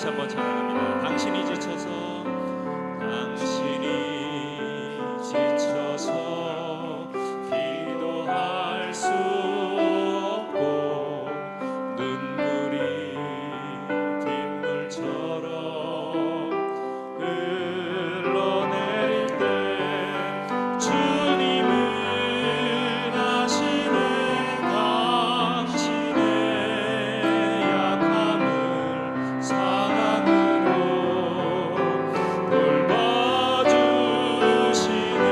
다시 한번 찬양합니다. 당신이 지쳐서 기도할 수 없고 눈물이 빗물처럼 흘러내릴 때 주님은 아시네. 당신의 약함을 사랑으로 돌봐주시네.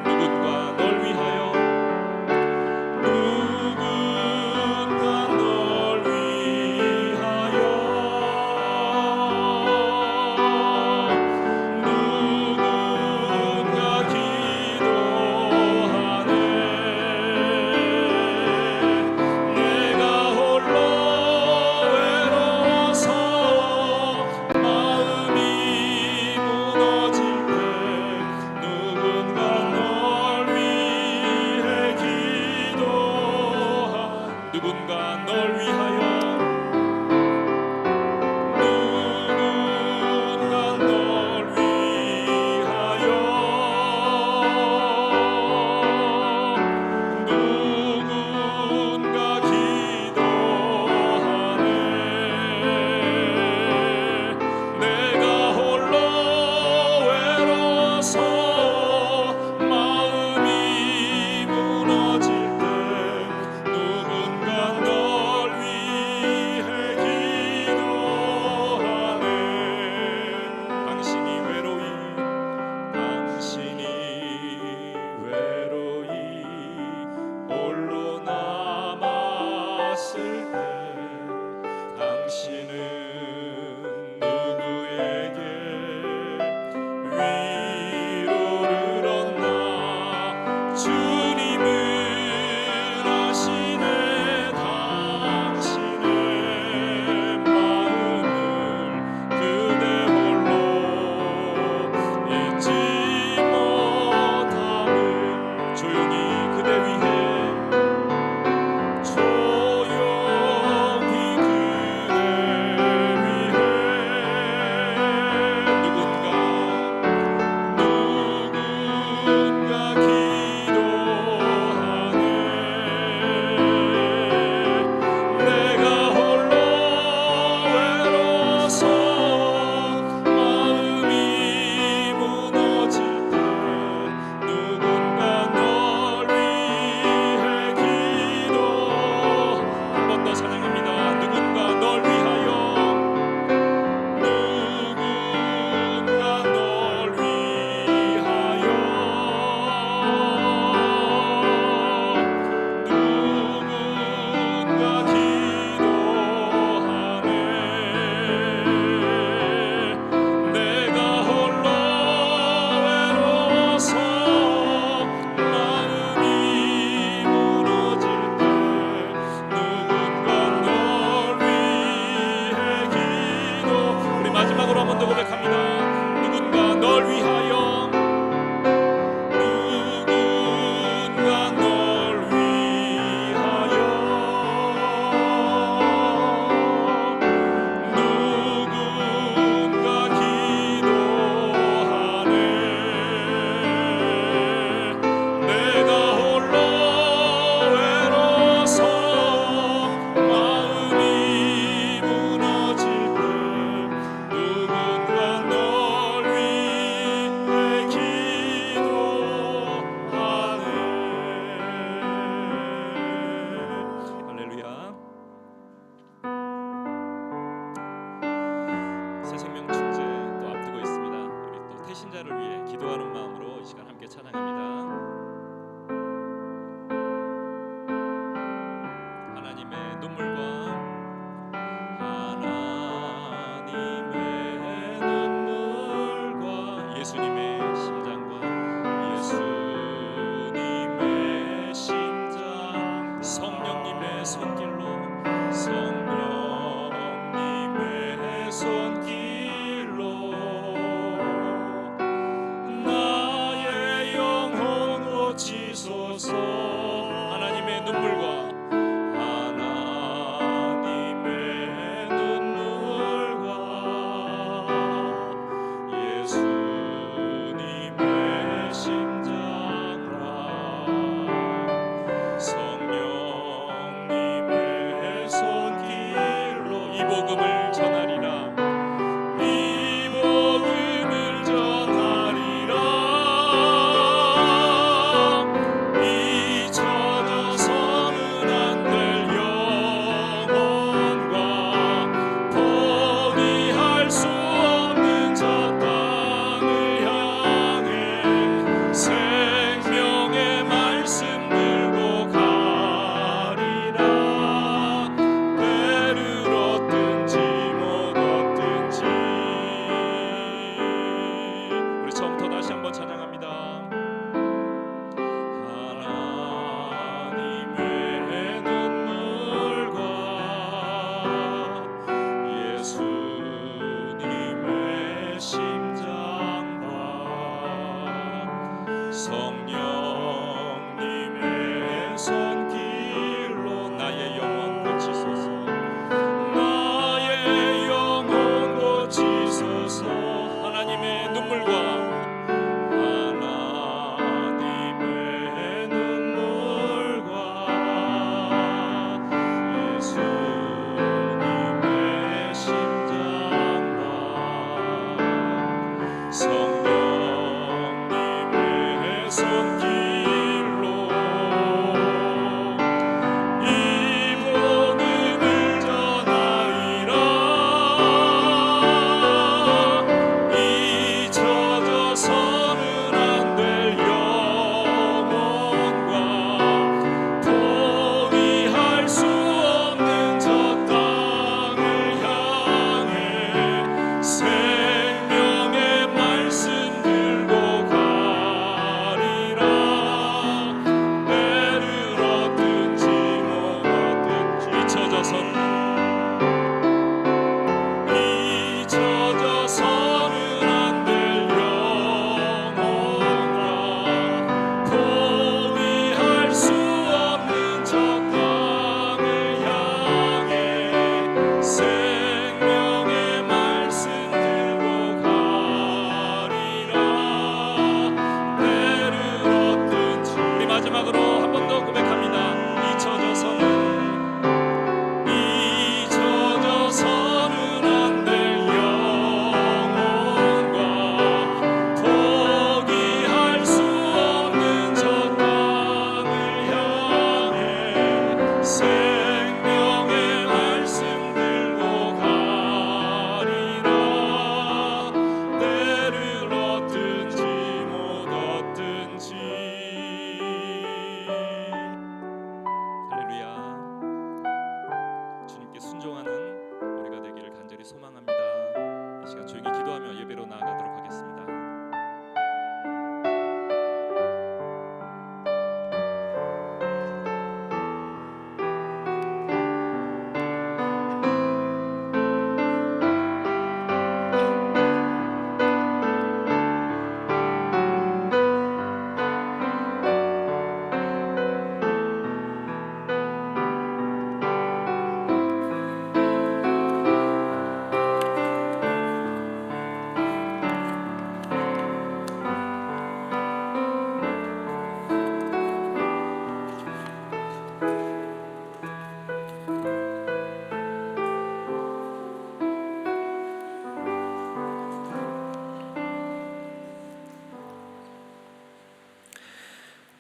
누군가 널 위하여 누군가 널 위하여 마지막으로 한 번 더 고백합니다. 누군가 널 위하여 누군가 널 위하여 누군가 기도하네. 내가 홀로 외로워서 마음이 무너질 때 누군가 널 위해 기도하네. 할렐루야. 새 생명 축제 또 앞두고 있습니다. 우리 또 태신자를 위해 기도하는 마음으로 이 시간 함께 찬양합니다. 하나님의 눈물과 예수님의 심장과 예수님의 심장 성령님의 손길로 성령님의 손길로 나의 영혼 고치소서. 하나님의 눈물과 하나님의 눈물과 성령님의 손길로 이 복음을 전하리라. 이 복음을 전하리라. 잊혀져서는 안 될 영혼과 포기할 수 없는 저 땅을 향해 생명의 말씀 들고 가리라. 때를 얻든지 못 얻든지. 우리 처음부터 다시 한번 찬양합니다. 하나님의 눈물과 예수님의 심장과 성령님의 손길로 나의 영혼 고치소서. 나의 영혼 고치소서. 하나님의 눈물과 하나님의 눈물과 예수님의 심장과 성령님의 손길로 이 복음을 전하리라. 잊혀져서는 안 될 영혼과 포기할 수 없는 저 땅을 향해 생명의 말씀 들고 가리라. 때를 얻든지 못 얻든지. 잊혀져서는 안 될 영혼과 포기할 수 없는 저 땅을 향해 생명의 말씀 들고 가리라. 때를 얻든지. 우리 마지막으로 한 번 더 고백합니다. 잊혀져서는 안 될 영혼과 포기할 수 없는 저 땅을 향해 생명의 말씀 들고 가리라. 때를 얻든지 못 얻든지. 할렐루야. 주님께 순종하는 우리가 되기를 간절히 소망합니다. 이 시간 조용히 기도하며 예배로 나아가도록 하겠습니다.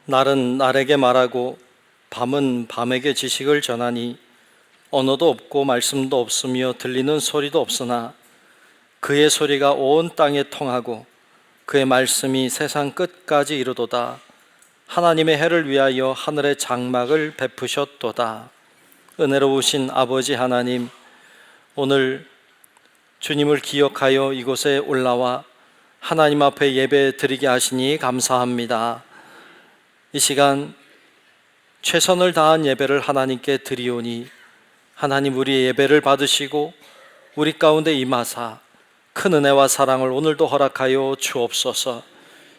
날은 날에게 말하고 밤은 밤에게 지식을 전하니 언어도 없고 말씀도 없으며 들리는 소리도 없으나 그의 소리가 온 땅에 통하고 그의 말씀이 세상 끝까지 이르도다. 하나님의 해를 위하여 하늘의 장막을 베푸셨도다. 은혜로우신 아버지 하나님, 오늘 주님을 기억하여 이곳에 올라와 하나님 앞에 예배 드리게 하시니 감사합니다. 이 시간 최선을 다한 예배를 하나님께 드리오니 하나님 우리의 예배를 받으시고 우리 가운데 임하사 큰 은혜와 사랑을 오늘도 허락하여 주옵소서.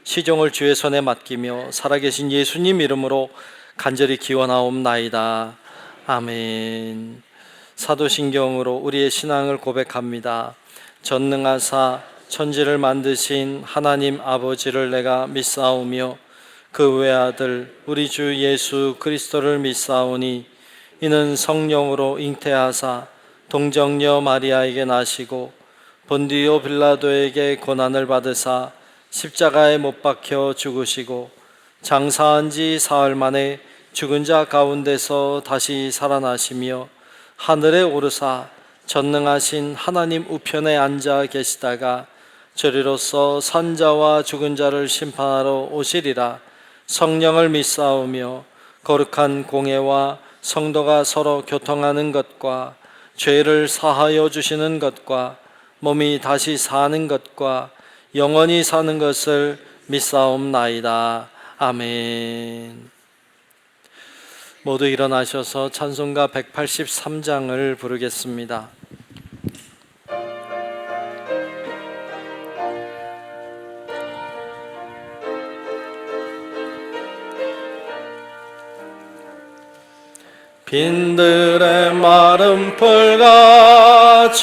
시종을 주의 손에 맡기며 살아계신 예수님 이름으로 간절히 기원하옵나이다. 아멘. 사도신경으로 우리의 신앙을 고백합니다. 전능하사 천지를 만드신 하나님 아버지를 내가 믿사오며 그 외아들 우리 주 예수 그리스도를 믿사오니 이는 성령으로 잉태하사 동정녀 마리아에게 나시고 본디오 빌라도에게 고난을 받으사 십자가에 못 박혀 죽으시고 장사한 지 사흘 만에 죽은 자 가운데서 다시 살아나시며 하늘에 오르사 전능하신 하나님 우편에 앉아 계시다가 저리로서 산자와 죽은 자를 심판하러 오시리라. 성령을 믿사오며 거룩한 공회와 성도가 서로 교통하는 것과 죄를 사하여 주시는 것과 몸이 다시 사는 것과 영원히 사는 것을 믿사옵나이다. 아멘. 모두 일어나셔서 찬송가 183장을 부르겠습니다. 빈들의 마른 풀같이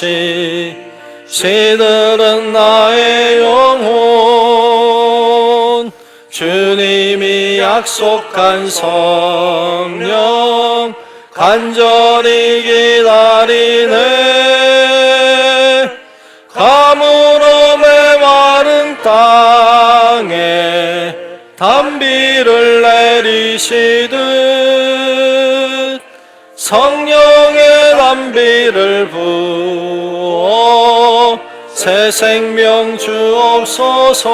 시들은 나의 영혼 주님이 약속한 성령 간절히 기다리네. 가물어 메마른 땅에 단비를 내리시듯 성령의 단비를 부어 새 생명 주옵소서.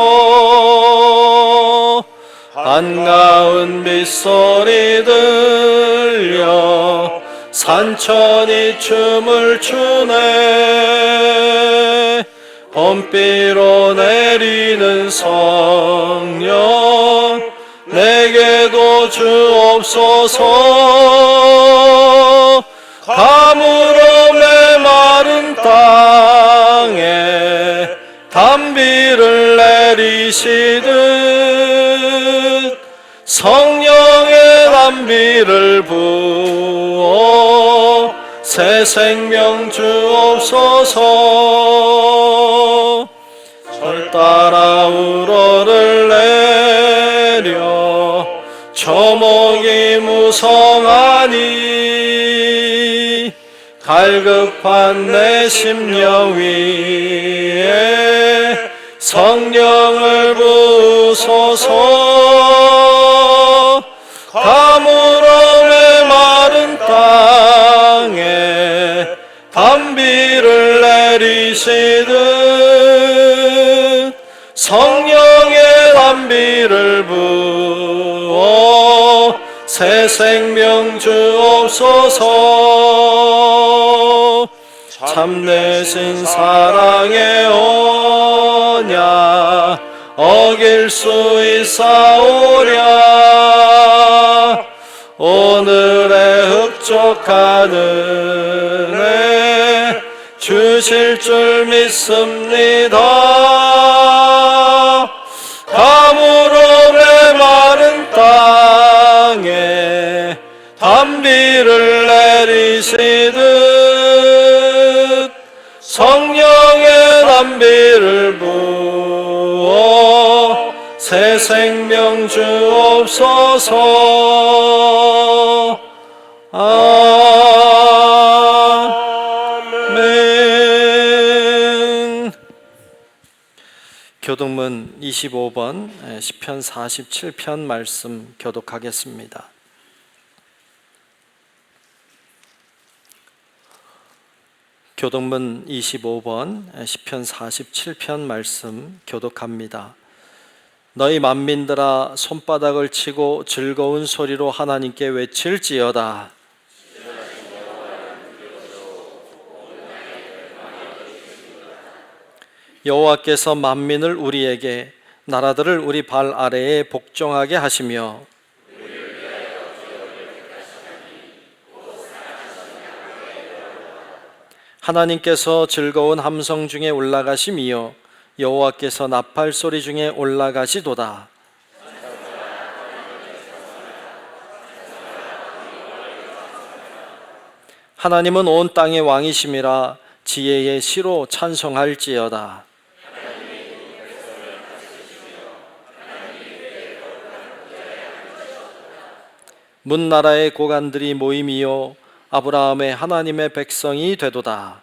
반가운 빗소리 들려 산천이 춤을 추네. 봄비로 내리는 성령 내게도 주옵소서. 가물어 메마른 땅에 단비를 내리시듯 성령의 단비를 부어 새 생명 주옵소서. 절 따라 우러를 내려 초목이 무성하니 갈급한 내 심령 위에 성령을 부으소서. 가물어 메마른 땅에 단비를 내리시듯 성령의 단비를 부어 새 생명 주옵소서. 참되신 사랑의 언약 어길 수 있사오랴. 오늘의 흡족한 은혜 주실 줄 믿습니다. 가물어 메마른 땅에 단비를 내리시듯 성령의 단비를 부어 새 생명 주옵소서. 아멘. 교독문 25번 시편 47편 말씀 교독하겠습니다. 교독문 25번 시편 47편 말씀 교독합니다. 너희 만민들아 손바닥을 치고 즐거운 소리로 하나님께 외칠지어다. 여호와께서 만민을 우리에게 나라들을 우리 발 아래에 복종하게 하시며 하나님께서 즐거운 함성 중에 올라가심이요 여호와께서 나팔 소리 중에 올라가시도다. 하나님은 온 땅의 왕이심이라 지혜의 시로 찬송할지어다. 문나라의 고관들이 모임이요 아브라함의 하나님의 백성이 되도다.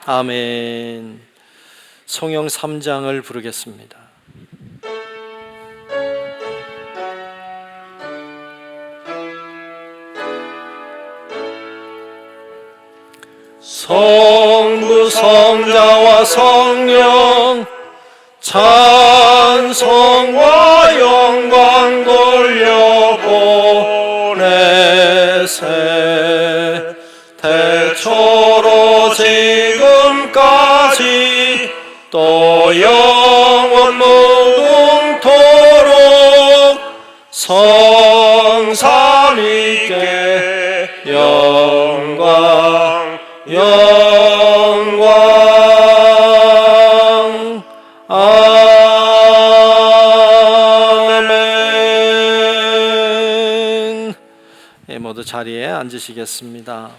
아멘. 성경 3장을 부르겠습니다. 성부 성자와 성령 찬송과 영광 돌려보내세. 태초로 지금까지 또 영원 무궁토록 성삼위께 영광 영광. 아멘. 예, 모두 자리에 앉으시겠습니다.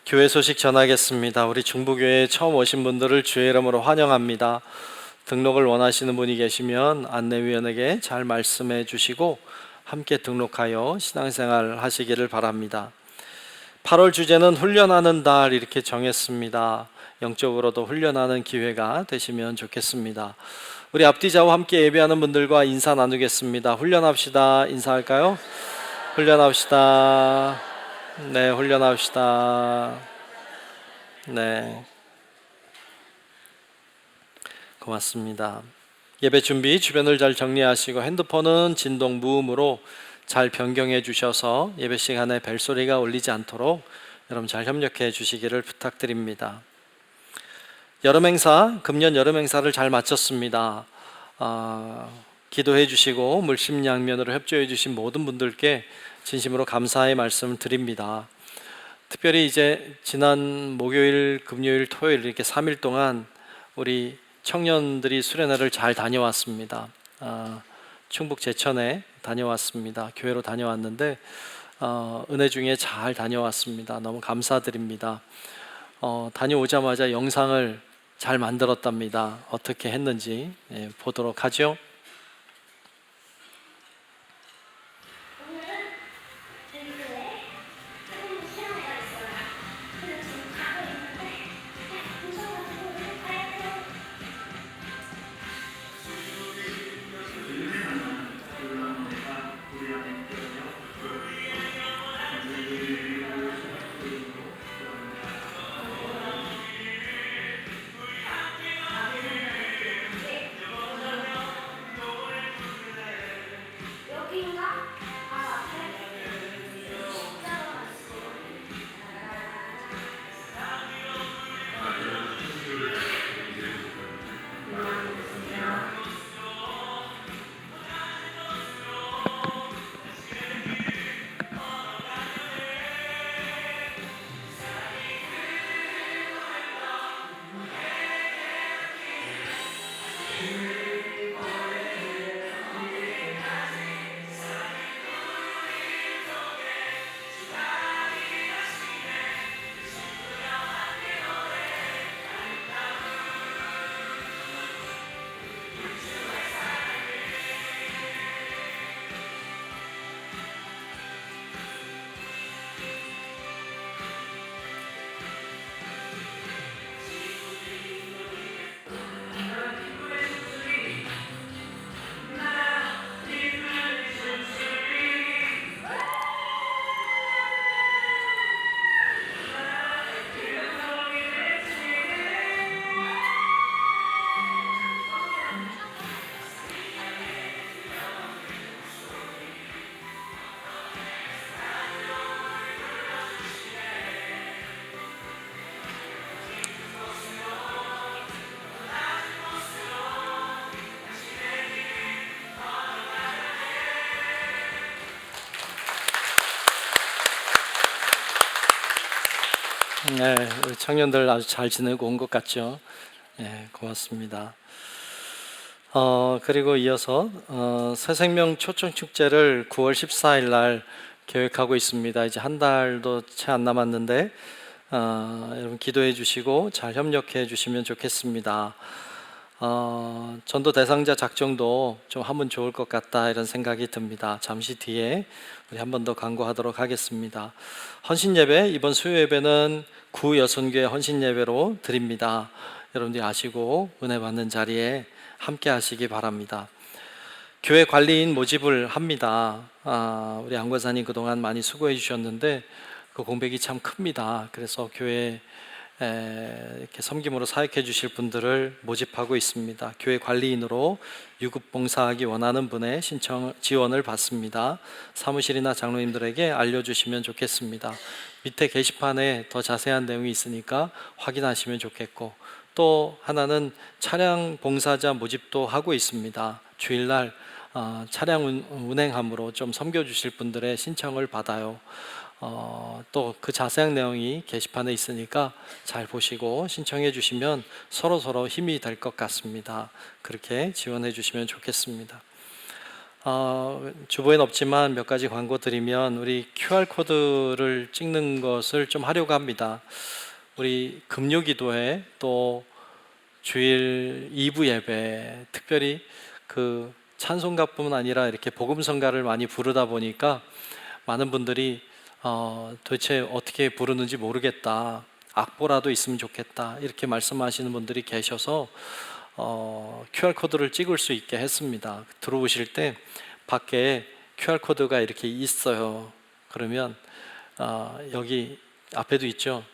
교회 소식 전하겠습니다. 우리 중부교회에 처음 오신 분들을 주의 이름으로 환영합니다. 등록을 원하시는 분이 계시면 안내위원에게 잘 말씀해 주시고 함께 등록하여 신앙생활 하시기를 바랍니다. 8월 주제는 훈련하는 달 이렇게 정했습니다. 영적으로도 훈련하는 기회가 되시면 좋겠습니다. 우리 앞뒤좌우 함께 예배하는 분들과 인사 나누겠습니다. 훈련합시다. 인사할까요? 훈련합시다. 네, 훈련합시다. 네, 고맙습니다. 예배 준비 주변을 잘 정리하시고 핸드폰은 진동 무음으로 잘 변경해 주셔서 예배 시간에 벨소리가 울리지 않도록 여러분 잘 협력해 주시기를 부탁드립니다. 여름행사, 금년 여름행사를 잘 마쳤습니다. 기도해 주시고 물심양면으로 협조해 주신 모든 분들께 진심으로 감사의 말씀을 드립니다. 특별히 이제 지난 목요일, 금요일, 토요일 이렇게 3일 동안 우리 청년들이 수련회를 잘 다녀왔습니다. 충북 제천에 다녀왔습니다. 교회로 다녀왔는데 은혜 중에 잘 다녀왔습니다. 너무 감사드립니다. 다녀오자마자 영상을 잘 만들었답니다. 어떻게 했는지 보도록 하죠. 네, 우리 청년들 아주 잘 지내고 온 것 같죠? 네, 고맙습니다. 그리고 이어서 새생명 초청축제를 9월 14일 날 계획하고 있습니다. 이제 한 달도 채 안 남았는데 여러분 기도해 주시고 잘 협력해 주시면 좋겠습니다. 전도 대상자 작정도 좀 하면 좋을 것 같다 이런 생각이 듭니다. 잠시 뒤에 우리 한 번 더 강구하도록 하겠습니다. 헌신 예배, 이번 수요 예배는 구여순교회 헌신 예배로 드립니다. 여러분들이 아시고 은혜 받는 자리에 함께 하시기 바랍니다. 교회 관리인 모집을 합니다. 우리 안 권사님 그동안 많이 수고해 주셨는데 그 공백이 참 큽니다. 그래서 교회 이렇게 섬김으로 사역해 주실 분들을 모집하고 있습니다. 교회 관리인으로 유급 봉사하기 원하는 분의 신청 지원을 받습니다. 사무실이나 장로님들에게 알려주시면 좋겠습니다. 밑에 게시판에 더 자세한 내용이 있으니까 확인하시면 좋겠고, 또 하나는 차량 봉사자 모집도 하고 있습니다. 주일날 차량 운행함으로 좀 섬겨주실 분들의 신청을 받아요. 또 그 자세한 내용이 게시판에 있으니까 잘 보시고 신청해 주시면 서로 힘이 될 것 같습니다. 그렇게 지원해 주시면 좋겠습니다. 주보엔 없지만 몇 가지 광고 드리면, 우리 QR코드를 찍는 것을 좀 하려고 합니다. 우리 금요기도회 또 주일 2부 예배, 특별히 그 찬송가뿐만 아니라 이렇게 복음성가를 많이 부르다 보니까 많은 분들이 도대체 어떻게 부르는지 모르겠다, 악보라도 있으면 좋겠다 이렇게 말씀하시는 분들이 계셔서 QR코드를 찍을 수 있게 했습니다. 들어오실 때 밖에 QR코드가 이렇게 있어요. 그러면 여기 앞에도 있죠.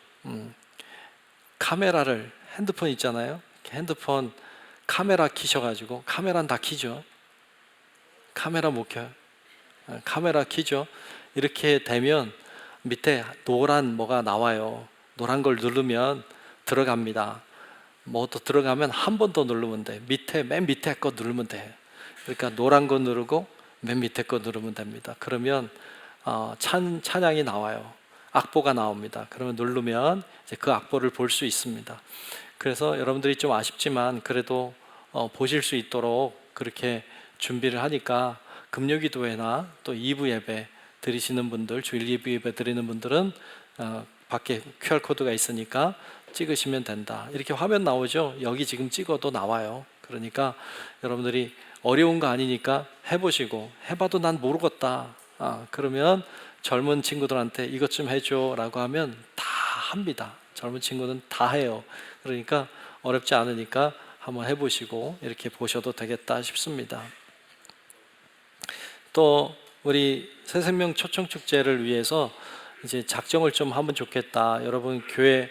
카메라를, 핸드폰 있잖아요. 핸드폰 카메라 키셔가지고, 카메라는 다 키죠. 카메라 못 켜요. 카메라 키죠. 이렇게 되면 밑에 노란 뭐가 나와요. 노란 걸 누르면 들어갑니다. 뭐 또 들어가면 한 번 더 누르면 돼. 맨 밑에 거 누르면 돼. 그러니까 노란 거 누르고 맨 밑에 거 누르면 됩니다. 그러면 찬양이 나와요. 악보가 나옵니다. 그러면 누르면 이제 그 악보를 볼 수 있습니다. 그래서 여러분들이 좀 아쉽지만 그래도 보실 수 있도록 그렇게 준비를 하니까, 금요기도회나 또 2부 예배 드리시는 분들, 주일 2부 예배 드리는 분들은 밖에 QR코드가 있으니까 찍으시면 된다. 이렇게 화면 나오죠. 여기 지금 찍어도 나와요. 그러니까 여러분들이 어려운 거 아니니까 해보시고, 해봐도 난 모르겠다, 그러면 젊은 친구들한테 이것 좀 해줘 라고 하면 다 합니다. 젊은 친구는 다 해요. 그러니까 어렵지 않으니까 한번 해보시고 이렇게 보셔도 되겠다 싶습니다. 또 우리 새생명 초청축제를 위해서 이제 작정을 좀 하면 좋겠다. 여러분 교회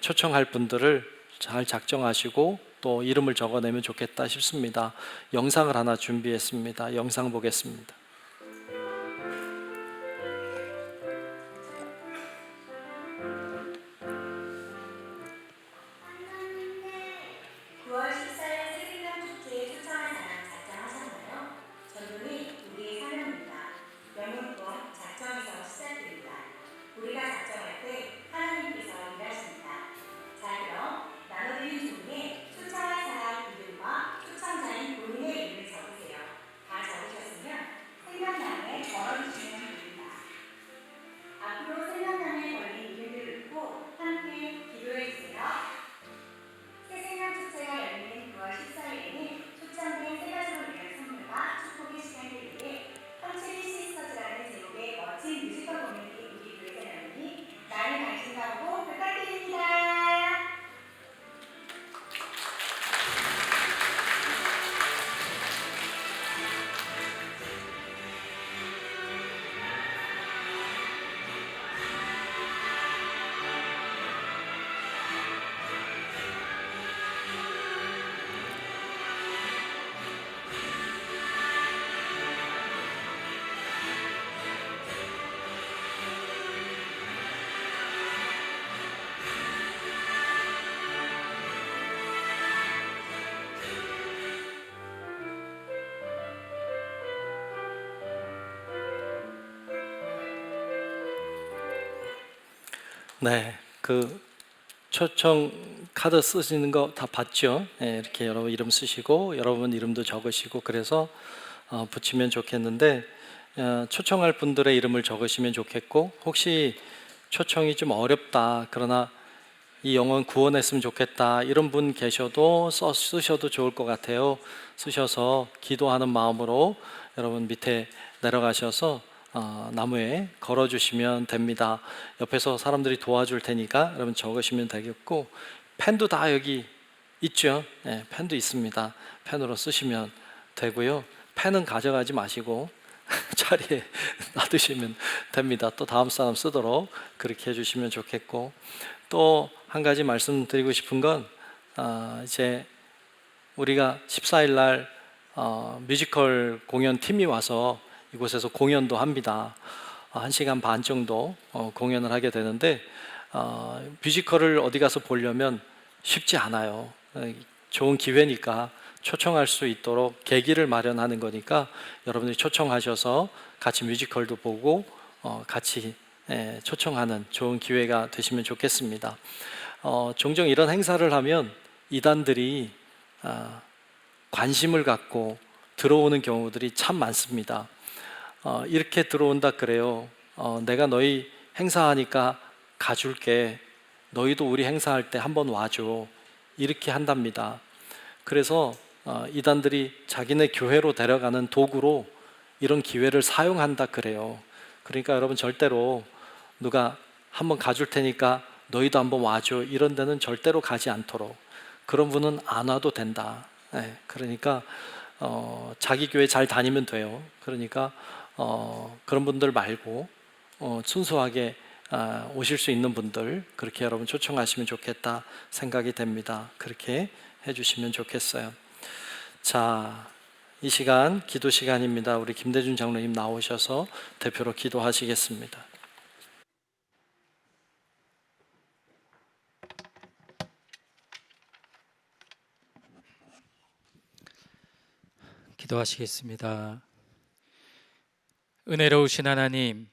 초청할 분들을 잘 작정하시고 또 이름을 적어내면 좋겠다 싶습니다. 영상을 하나 준비했습니다. 영상 보겠습니다. 9월 14일 새생명 축제에 초청할 사람 작정하셨나요? 전문이 우리의 사명입니다. 영문권 작정에서 시작됩니다. 우리가 작정할 때 하나님께서 일하십니다. 자, 그럼 나눠드린 종이에 초청할 사람 이름과 초청자인 본인의 이름을 적으세요. 다 적으셨으면 생명나무에 걸어주시면 됩니다. 앞으로 생명나무에 걸린 이름을 읽고 함께 기도해주세요. 새생명 축제가 열리는 9월 14일에는 초청된 세 가족을 위한 선물과 축복의 시간을 위해 황채리 시스터즈라는 제목의 멋진 뮤지컬 공연이 우리 교회에서 열리니 많은 관심과 보고 부탁드립니다. 네, 그 초청 카드 쓰시는 거 다 봤죠? 네, 이렇게 여러분 이름 쓰시고 여러분 이름도 적으시고 그래서 붙이면 좋겠는데, 초청할 분들의 이름을 적으시면 좋겠고, 혹시 초청이 좀 어렵다, 그러나 이 영혼 구원했으면 좋겠다, 이런 분 계셔도 쓰셔도 좋을 것 같아요. 쓰셔서 기도하는 마음으로 여러분 밑에 내려가셔서 나무에 걸어주시면 됩니다. 옆에서 사람들이 도와줄 테니까 여러분 적으시면 되겠고, 펜도 다 여기 있죠. 네, 펜도 있습니다. 펜으로 쓰시면 되고요. 펜은 가져가지 마시고 자리에 놔두시면 됩니다. 또 다음 사람 쓰도록 그렇게 해주시면 좋겠고, 또 한 가지 말씀드리고 싶은 건 이제 우리가 14일 날 뮤지컬 공연 팀이 와서 이곳에서 공연도 합니다. 1시간 반 정도 공연을 하게 되는데, 뮤지컬을 어디 가서 보려면 쉽지 않아요. 좋은 기회니까 초청할 수 있도록 계기를 마련하는 거니까 여러분들이 초청하셔서 같이 뮤지컬도 보고 같이 초청하는 좋은 기회가 되시면 좋겠습니다. 종종 이런 행사를 하면 이단들이 관심을 갖고 들어오는 경우들이 참 많습니다. 이렇게 들어온다 그래요. 내가 너희 행사하니까 가줄게. 너희도 우리 행사할 때 한번 와줘. 이렇게 한답니다. 그래서 이단들이 자기네 교회로 데려가는 도구로 이런 기회를 사용한다 그래요. 그러니까 여러분 절대로 누가 한번 가줄 테니까 너희도 한번 와줘, 이런 데는 절대로 가지 않도록, 그런 분은 안 와도 된다. 그러니까 자기 교회 잘 다니면 돼요. 그러니까 그런 분들 말고 순수하게 오실 수 있는 분들, 그렇게 여러분 초청하시면 좋겠다 생각이 됩니다. 그렇게 해주시면 좋겠어요. 자, 이 시간 기도 시간입니다. 우리 김대준 장로님 나오셔서 대표로 기도하시겠습니다. 기도하시겠습니다. 은혜로우신 하나님,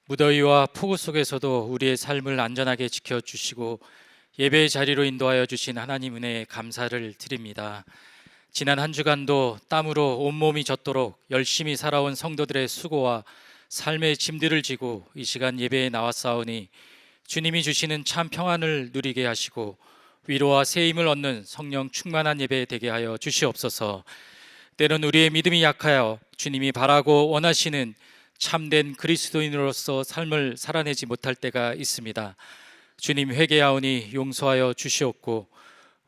무더위와 폭우 속에서도 우리의 삶을 안전하게 지켜주시고 예배의 자리로 인도하여 주신 하나님 은혜에 감사를 드립니다. 지난 한 주간도 땀으로 온몸이 젖도록 열심히 살아온 성도들의 수고와 삶의 짐들을 지고 이 시간 예배에 나왔사오니 주님이 주시는 참 평안을 누리게 하시고 위로와 새 힘을 얻는 성령 충만한 예배 되게 하여 주시옵소서. 때론 우리의 믿음이 약하여 주님이 바라고 원하시는 참된 그리스도인으로서 삶을 살아내지 못할 때가 있습니다. 주님, 회개하오니 용서하여 주시옵고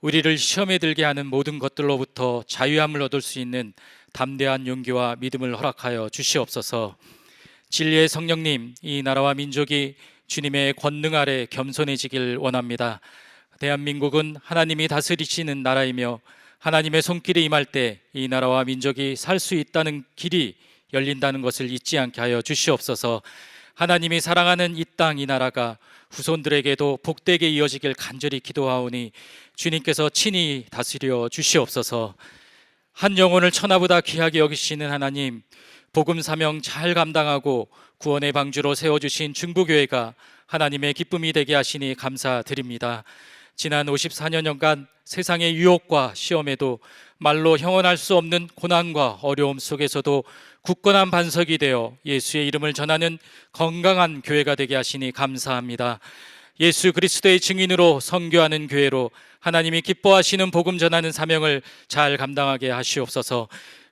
우리를 시험에 들게 하는 모든 것들로부터 자유함을 얻을 수 있는 담대한 용기와 믿음을 허락하여 주시옵소서. 진리의 성령님, 이 나라와 민족이 주님의 권능 아래 겸손해지길 원합니다. 대한민국은 하나님이 다스리시는 나라이며 하나님의 손길이 임할 때 이 나라와 민족이 살 수 있다는 길이 열린다는 것을 잊지 않게 하여 주시옵소서. 하나님이 사랑하는 이 땅, 이 나라가 후손들에게도 복되게 이어지길 간절히 기도하오니 주님께서 친히 다스려 주시옵소서. 한 영혼을 천하보다 귀하게 여기시는 하나님, 복음 사명 잘 감당하고 구원의 방주로 세워주신 중부교회가 하나님의 기쁨이 되게 하시니 감사드립니다. 지난 54년간 세상의 유혹과 시험에도 말로 형언할 수 없는 고난과 어려움 속에서도 굳건한 반석이 되어 예수의 이름을 전하는 건강한 교회가 되게 하시니 감사합니다. 예수 그리스도의 증인으로 선교하는 교회로 하나님이 기뻐하시는 복음 전하는 사명을 잘 감당하게 하시옵소서.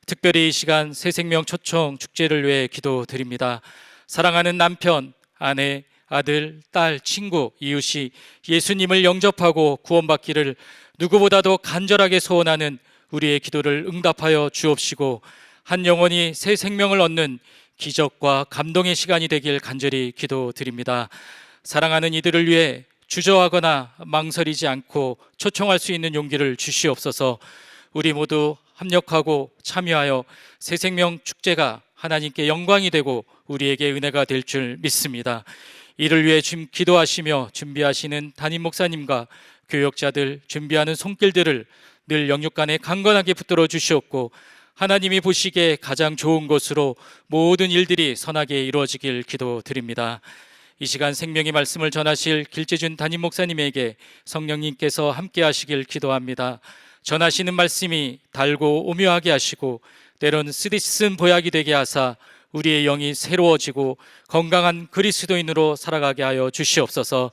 특별히 이 시간 새생명 초청 축제를 위해 기도드립니다. 사랑하는 남편, 아내, 아들, 딸, 친구, 이웃이 예수님을 영접하고 구원받기를 누구보다도 간절하게 소원하는 우리의 기도를 응답하여 주옵시고 한 영혼이 새 생명을 얻는 기적과 감동의 시간이 되길 간절히 기도드립니다. 사랑하는 이들을 위해 주저하거나 망설이지 않고 초청할 수 있는 용기를 주시옵소서. 우리 모두 합력하고 참여하여 새 생명 축제가 하나님께 영광이 되고 우리에게 은혜가 될 줄 믿습니다. 이를 위해 기도하시며 준비하시는 담임 목사님과 교역자들 준비하는 손길들을 늘 영육간에 강건하게 붙들어 주시옵고 하나님이 보시기에 가장 좋은 것으로 모든 일들이 선하게 이루어지길 기도드립니다. 이 시간 생명의 말씀을 전하실 길재준 담임 목사님에게 성령님께서 함께 하시길 기도합니다. 전하시는 말씀이 달고 오묘하게 하시고 때론 쓰디쓴 보약이 되게 하사 우리의 영이 새로워지고 건강한 그리스도인으로 살아가게 하여 주시옵소서.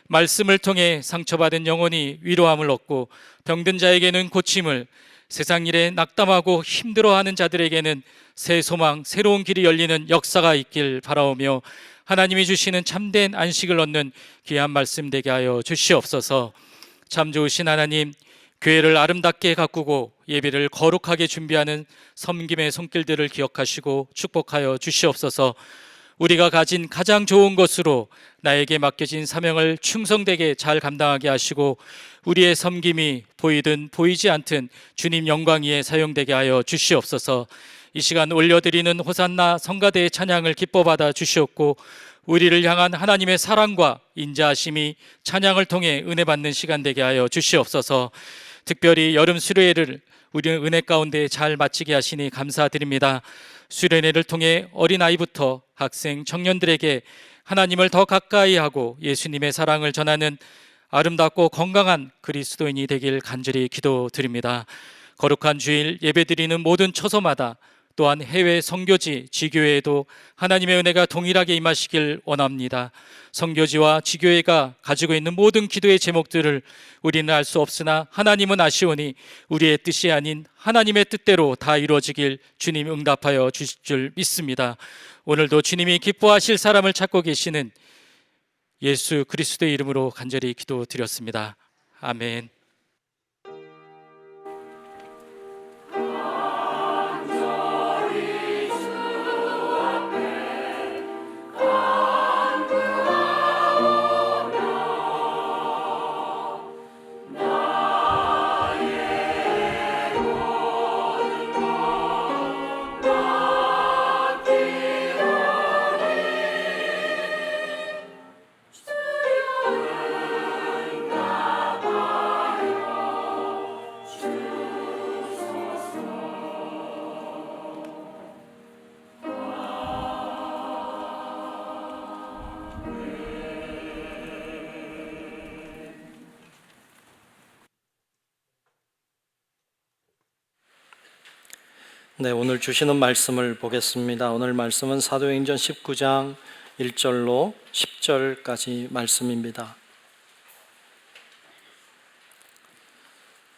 말씀을 통해 상처받은 영혼이 위로함을 얻고 병든 자에게는 고침을, 세상 일에 낙담하고 힘들어하는 자들에게는 새 소망, 새로운 길이 열리는 역사가 있길 바라오며 하나님이 주시는 참된 안식을 얻는 귀한 말씀 되게 하여 주시옵소서. 참 좋으신 하나님, 교회를 아름답게 가꾸고 예배를 거룩하게 준비하는 섬김의 손길들을 기억하시고 축복하여 주시옵소서. 우리가 가진 가장 좋은 것으로 나에게 맡겨진 사명을 충성되게 잘 감당하게 하시고 우리의 섬김이 보이든 보이지 않든 주님 영광 위에 사용되게 하여 주시옵소서. 이 시간 올려드리는 호산나 성가대의 찬양을 기뻐 받아 주시옵고 우리를 향한 하나님의 사랑과 인자하심이 찬양을 통해 은혜 받는 시간 되게 하여 주시옵소서. 특별히 여름 수련회를 우리는 은혜 가운데 잘 마치게 하시니 감사드립니다. 수련회를 통해 어린아이부터 학생, 청년들에게 하나님을 더 가까이 하고 예수님의 사랑을 전하는 아름답고 건강한 그리스도인이 되길 간절히 기도드립니다. 거룩한 주일 예배드리는 모든 처소마다 또한 해외 선교지, 지교회에도 하나님의 은혜가 동일하게 임하시길 원합니다. 선교지와 지교회가 가지고 있는 모든 기도의 제목들을 우리는 알 수 없으나 하나님은 아시오니 우리의 뜻이 아닌 하나님의 뜻대로 다 이루어지길 주님 응답하여 주실 줄 믿습니다. 오늘도 주님이 기뻐하실 사람을 찾고 계시는 예수 그리스도의 이름으로 간절히 기도드렸습니다. 아멘. 네, 오늘 주시는 말씀을 보겠습니다. 오늘 말씀은 사도행전 19장 1절로 10절까지 말씀입니다.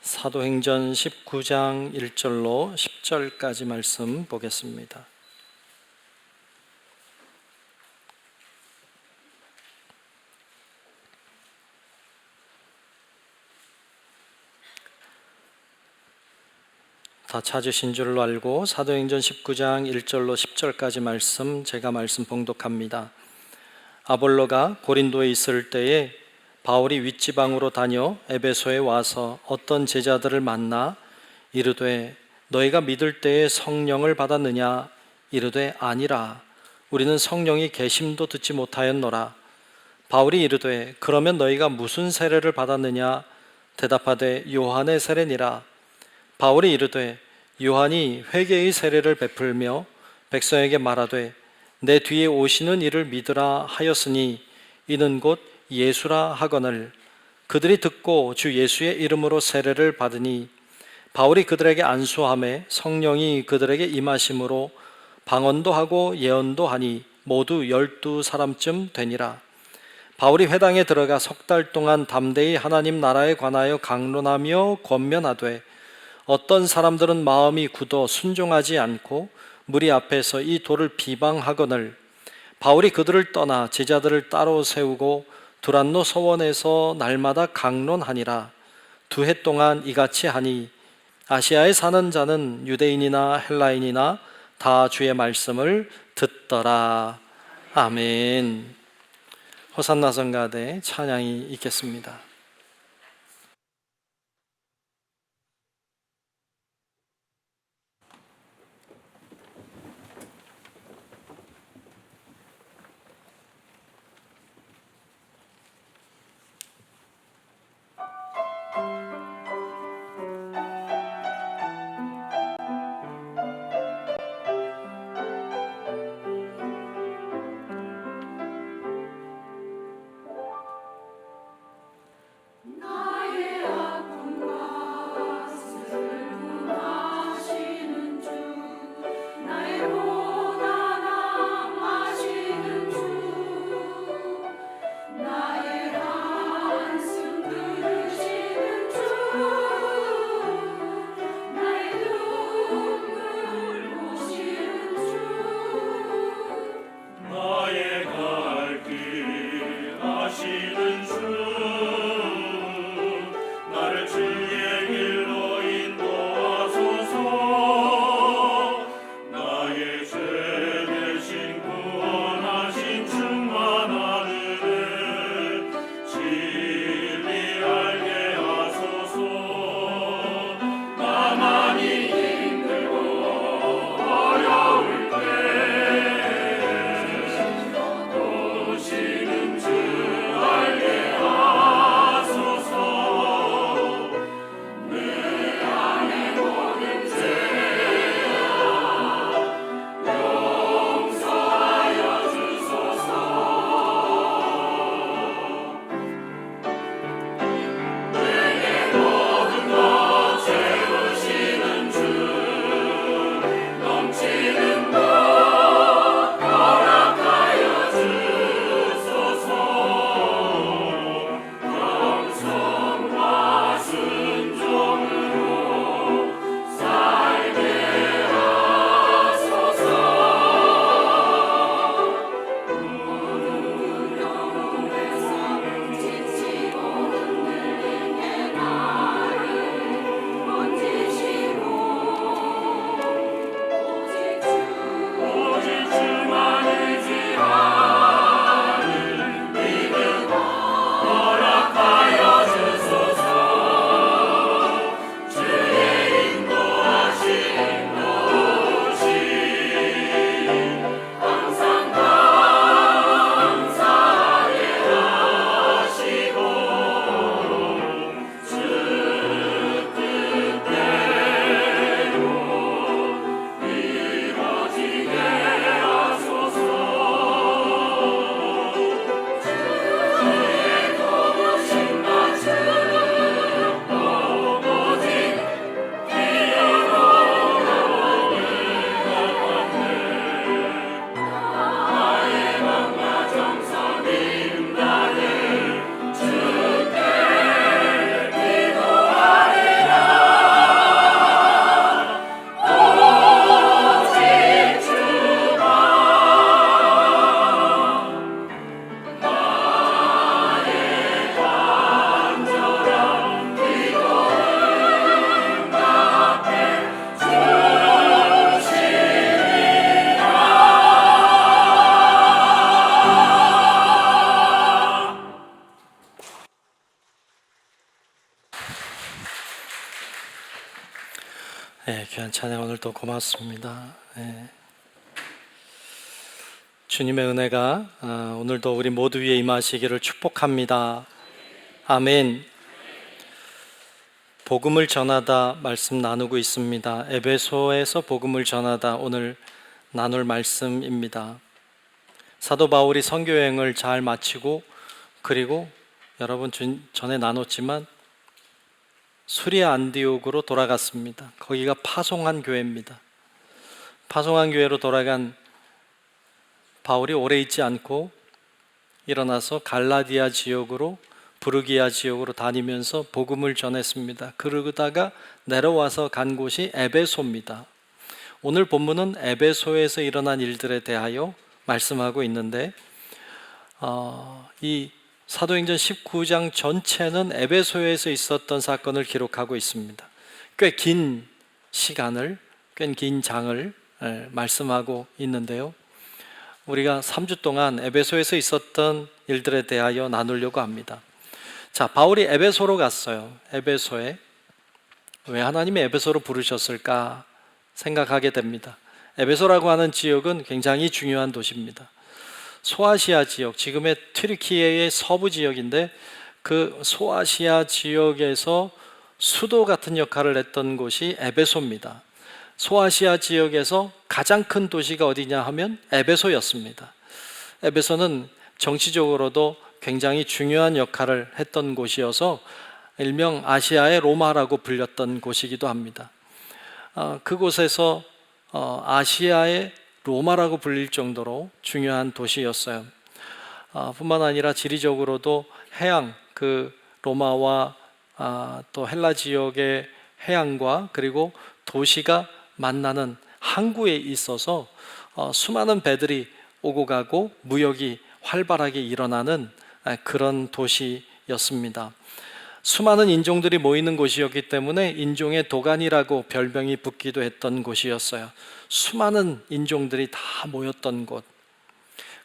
사도행전 19장 1절로 10절까지 말씀 보겠습니다. 다 찾으신 줄로 알고 사도행전 19장 1절로 10절까지 말씀 제가 말씀 봉독합니다. 아볼로가 고린도에 있을 때에 바울이 윗지방으로 다녀 에베소에 와서 어떤 제자들을 만나 이르되 너희가 믿을 때에 성령을 받았느냐? 이르되 아니라 우리는 성령이 계심도 듣지 못하였노라. 바울이 이르되 그러면 너희가 무슨 세례를 받았느냐? 대답하되 요한의 세례니라. 바울이 이르되 요한이 회개의 세례를 베풀며 백성에게 말하되 내 뒤에 오시는 이를 믿으라 하였으니 이는 곧 예수라 하거늘 그들이 듣고 주 예수의 이름으로 세례를 받으니 바울이 그들에게 안수하매 성령이 그들에게 임하심으로 방언도 하고 예언도 하니 모두 12사람쯤 되니라. 바울이 회당에 들어가 석 달 동안 담대히 하나님 나라에 관하여 강론하며 권면하되 어떤 사람들은 마음이 굳어 순종하지 않고 무리 앞에서 이 돌을 비방하거늘 바울이 그들을 떠나 제자들을 따로 세우고 두란노 서원에서 날마다 강론하니라. 2해 동안 이같이 하니 아시아에 사는 자는 유대인이나 헬라인이나 다 주의 말씀을 듣더라. 아멘. 호산나 성가대 찬양이 있겠습니다. 네, 귀한 찬양 오늘도 고맙습니다. 네. 주님의 은혜가 오늘도 우리 모두 위에 임하시기를 축복합니다. 아멘. 복음을 전하다 말씀 나누고 있습니다. 에베소에서 복음을 전하다 오늘 나눌 말씀입니다. 사도 바울이 선교 여행을 잘 마치고 그리고 여러분 전에 나눴지만 수리아 안디옥으로 돌아갔습니다. 거기가 파송한 교회입니다. 파송한 교회로 돌아간 바울이 오래 있지 않고 일어나서 갈라디아 지역으로 부르기아 지역으로 다니면서 복음을 전했습니다. 그러다가 내려와서 간 곳이 에베소입니다. 오늘 본문은 에베소에서 일어난 일들에 대하여 말씀하고 있는데 이 사도행전 19장 전체는 에베소에서 있었던 사건을 기록하고 있습니다. 꽤 긴 시간을, 꽤 긴 장을 말씀하고 있는데요. 우리가 3주 동안 에베소에서 있었던 일들에 대하여 나누려고 합니다. 자, 바울이 에베소로 갔어요. 에베소에 왜 하나님이 에베소로 부르셨을까 생각하게 됩니다. 에베소라고 하는 지역은 굉장히 중요한 도시입니다. 소아시아 지역, 지금의 튀르키예의 서부 지역인데 그 소아시아 지역에서 수도 같은 역할을 했던 곳이 에베소입니다. 소아시아 지역에서 가장 큰 도시가 어디냐 하면 에베소였습니다. 에베소는 정치적으로도 굉장히 중요한 역할을 했던 곳이어서 일명 아시아의 로마라고 불렸던 곳이기도 합니다. 그곳에서 아시아의 로마라고 불릴 정도로 중요한 도시였어요. 뿐만 아니라 지리적으로도 해양, 그 로마와 또 헬라 지역의 해양과 그리고 도시가 만나는 항구에 있어서 수많은 배들이 오고 가고 무역이 활발하게 일어나는 그런 도시였습니다. 수많은 인종들이 모이는 곳이었기 때문에 인종의 도가니라고 별명이 붙기도 했던 곳이었어요. 수많은 인종들이 다 모였던 곳.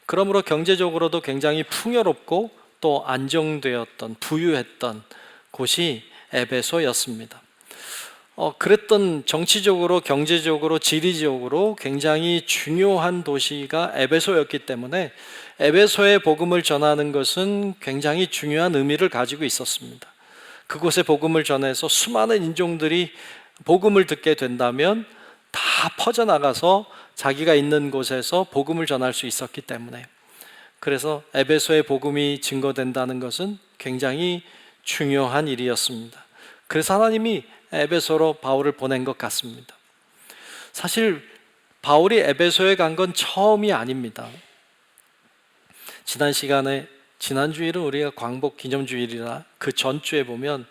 그러므로 경제적으로도 굉장히 풍요롭고 또 안정되었던, 부유했던 곳이 에베소였습니다. 그랬던 정치적으로, 경제적으로, 지리적으로 굉장히 중요한 도시가 에베소였기 때문에 에베소에 복음을 전하는 것은 굉장히 중요한 의미를 가지고 있었습니다. 그곳에 복음을 전해서 수많은 인종들이 복음을 듣게 된다면 다 퍼져나가서 자기가 있는 곳에서 복음을 전할 수 있었기 때문에, 그래서 에베소의 복음이 증거된다는 것은 굉장히 중요한 일이었습니다. 그래서 하나님이 에베소로 바울을 보낸 것 같습니다. 사실 바울이 에베소에 간 건 처음이 아닙니다. 지난 주일은 우리가 광복 기념주일이라 그 전주에 보면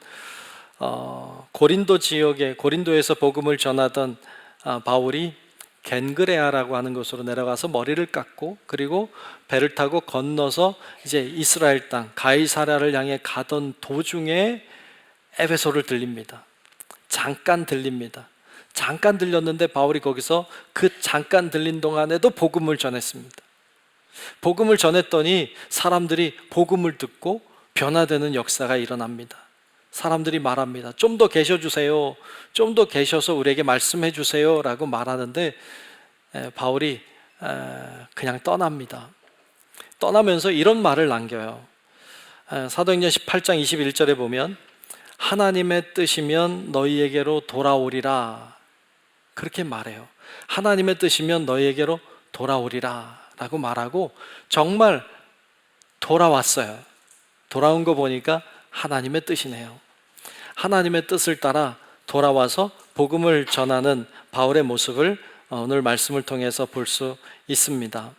고린도 지역에, 고린도에서 복음을 전하던 바울이 겐그레아라고 하는 곳으로 내려가서 머리를 깎고 그리고 배를 타고 건너서 이제 이스라엘 땅 가이사랴를 향해 가던 도중에 에베소를 들립니다. 잠깐 들립니다. 잠깐 들렸는데 바울이 거기서 그 잠깐 들린 동안에도 복음을 전했습니다. 복음을 전했더니 사람들이 복음을 듣고 변화되는 역사가 일어납니다. 사람들이 말합니다. 좀 더 계셔주세요. 좀 더 계셔서 우리에게 말씀해 주세요 라고 말하는데 바울이 그냥 떠납니다. 떠나면서 이런 말을 남겨요. 사도행전 18장 21절에 보면 하나님의 뜻이면 너희에게로 돌아오리라, 그렇게 말해요. 하나님의 뜻이면 너희에게로 돌아오리라 라고 말하고 정말 돌아왔어요. 돌아온 거 보니까 하나님의 뜻이네요. 하나님의 뜻을 따라 돌아와서 복음을 전하는 바울의 모습을 오늘 말씀을 통해서 볼 수 있습니다.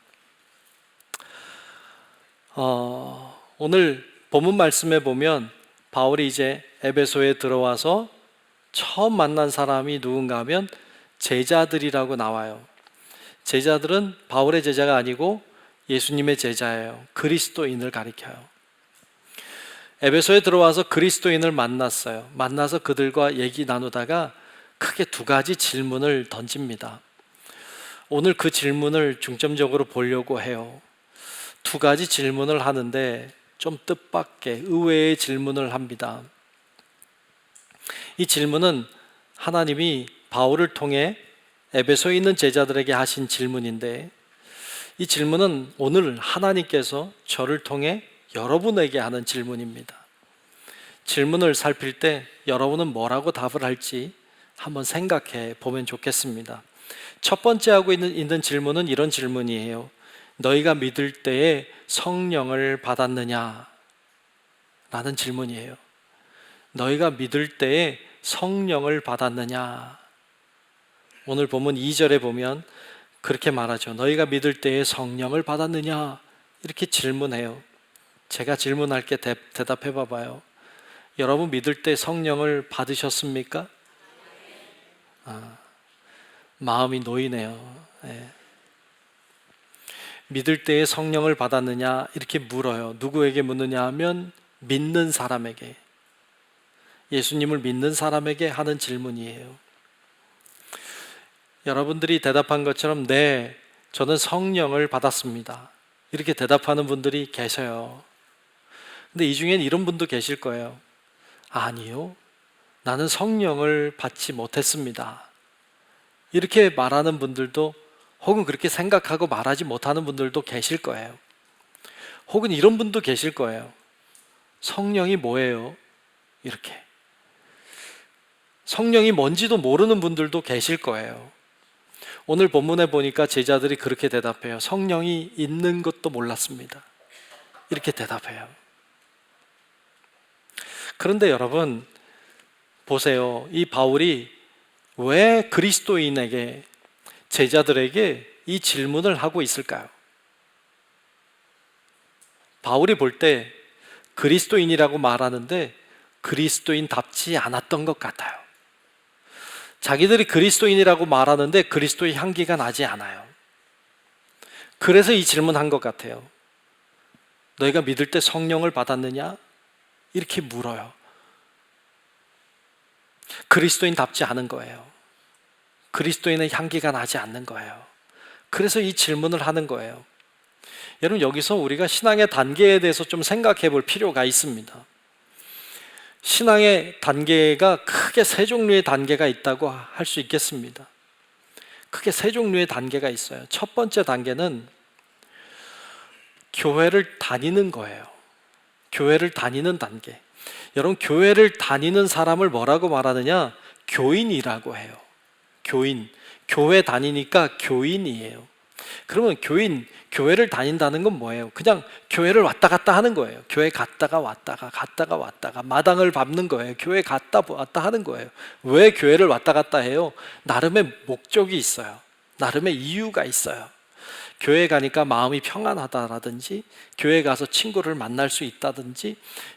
오늘 본문 말씀에 보면 바울이 이제 에베소에 들어와서 처음 만난 사람이 누군가 하면 제자들이라고 나와요. 제자들은 바울의 제자가 아니고 예수님의 제자예요. 그리스도인을 가리켜요. 에베소에 들어와서 그리스도인을 만났어요. 만나서 그들과 얘기 나누다가 크게 두 가지 질문을 던집니다. 오늘 그 질문을 중점적으로 보려고 해요. 두 가지 질문을 하는데 좀 뜻밖의 의외의 질문을 합니다. 이 질문은 하나님이 바울을 통해 에베소에 있는 제자들에게 하신 질문인데, 이 질문은 오늘 하나님께서 저를 통해 여러분에게 하는 질문입니다. 질문을 살필 때 여러분은 뭐라고 답을 할지 한번 생각해 보면 좋겠습니다. 첫 번째 하고 있는 질문은 이런 질문이에요. 너희가 믿을 때에 성령을 받았느냐? 라는 질문이에요. 너희가 믿을 때에 성령을 받았느냐? 오늘 본문 2절에 보면 그렇게 말하죠. 너희가 믿을 때에 성령을 받았느냐? 이렇게 질문해요. 제가 질문할게 대답해 봐봐요. 여러분 믿을 때 성령을 받으셨습니까? 마음이 놓이네요. 네. 믿을 때에 성령을 받았느냐? 이렇게 물어요. 누구에게 묻느냐 하면 믿는 사람에게, 예수님을 믿는 사람에게 하는 질문이에요. 여러분들이 대답한 것처럼 네, 저는 성령을 받았습니다, 이렇게 대답하는 분들이 계셔요. 근데 이 중엔 이런 분도 계실 거예요. 아니요, 나는 성령을 받지 못했습니다, 이렇게 말하는 분들도, 혹은 그렇게 생각하고 말하지 못하는 분들도 계실 거예요. 혹은 이런 분도 계실 거예요. 성령이 뭐예요? 이렇게. 성령이 뭔지도 모르는 분들도 계실 거예요. 오늘 본문에 보니까 제자들이 그렇게 대답해요. 성령이 있는 것도 몰랐습니다, 이렇게 대답해요. 그런데 여러분 보세요. 이 바울이 왜 그리스도인에게, 제자들에게 이 질문을 하고 있을까요? 바울이 볼 때 그리스도인이라고 말하는데 그리스도인답지 않았던 것 같아요. 자기들이 그리스도인이라고 말하는데 그리스도의 향기가 나지 않아요. 그래서 이 질문한 것 같아요. 너희가 믿을 때 성령을 받았느냐? 이렇게 물어요. 그리스도인답지 않은 거예요. 그리스도인의 향기가 나지 않는 거예요. 그래서 이 질문을 하는 거예요. 여러분 여기서 우리가 신앙의 단계에 대해서 좀 생각해 볼 필요가 있습니다. 신앙의 단계가 크게 세 종류의 단계가 있다고 할 수 있겠습니다. 크게 세 종류의 단계가 있어요. 첫 번째 단계는 교회를 다니는 거예요. 교회를 다니는 단계. 여러분 교회를 다니는 사람을 뭐라고 말하느냐? 교인이라고 해요. 교인. 교회 다니니까 교인이에요. 그러면 교회를 다닌다는 건 뭐예요? 그냥 교회를 왔다 갔다 하는 거예요. 교회 갔다가 왔다가 마당을 밟는 거예요. 교회 갔다 왔다 하는 거예요. 왜 교회를 왔다 갔다 해요? 나름의 목적이 있어요. 나름의 이유가 있어요. 교회 가니까 마음이 평안하다라든지, 교회 가서 친구를 만날 수 있다든지,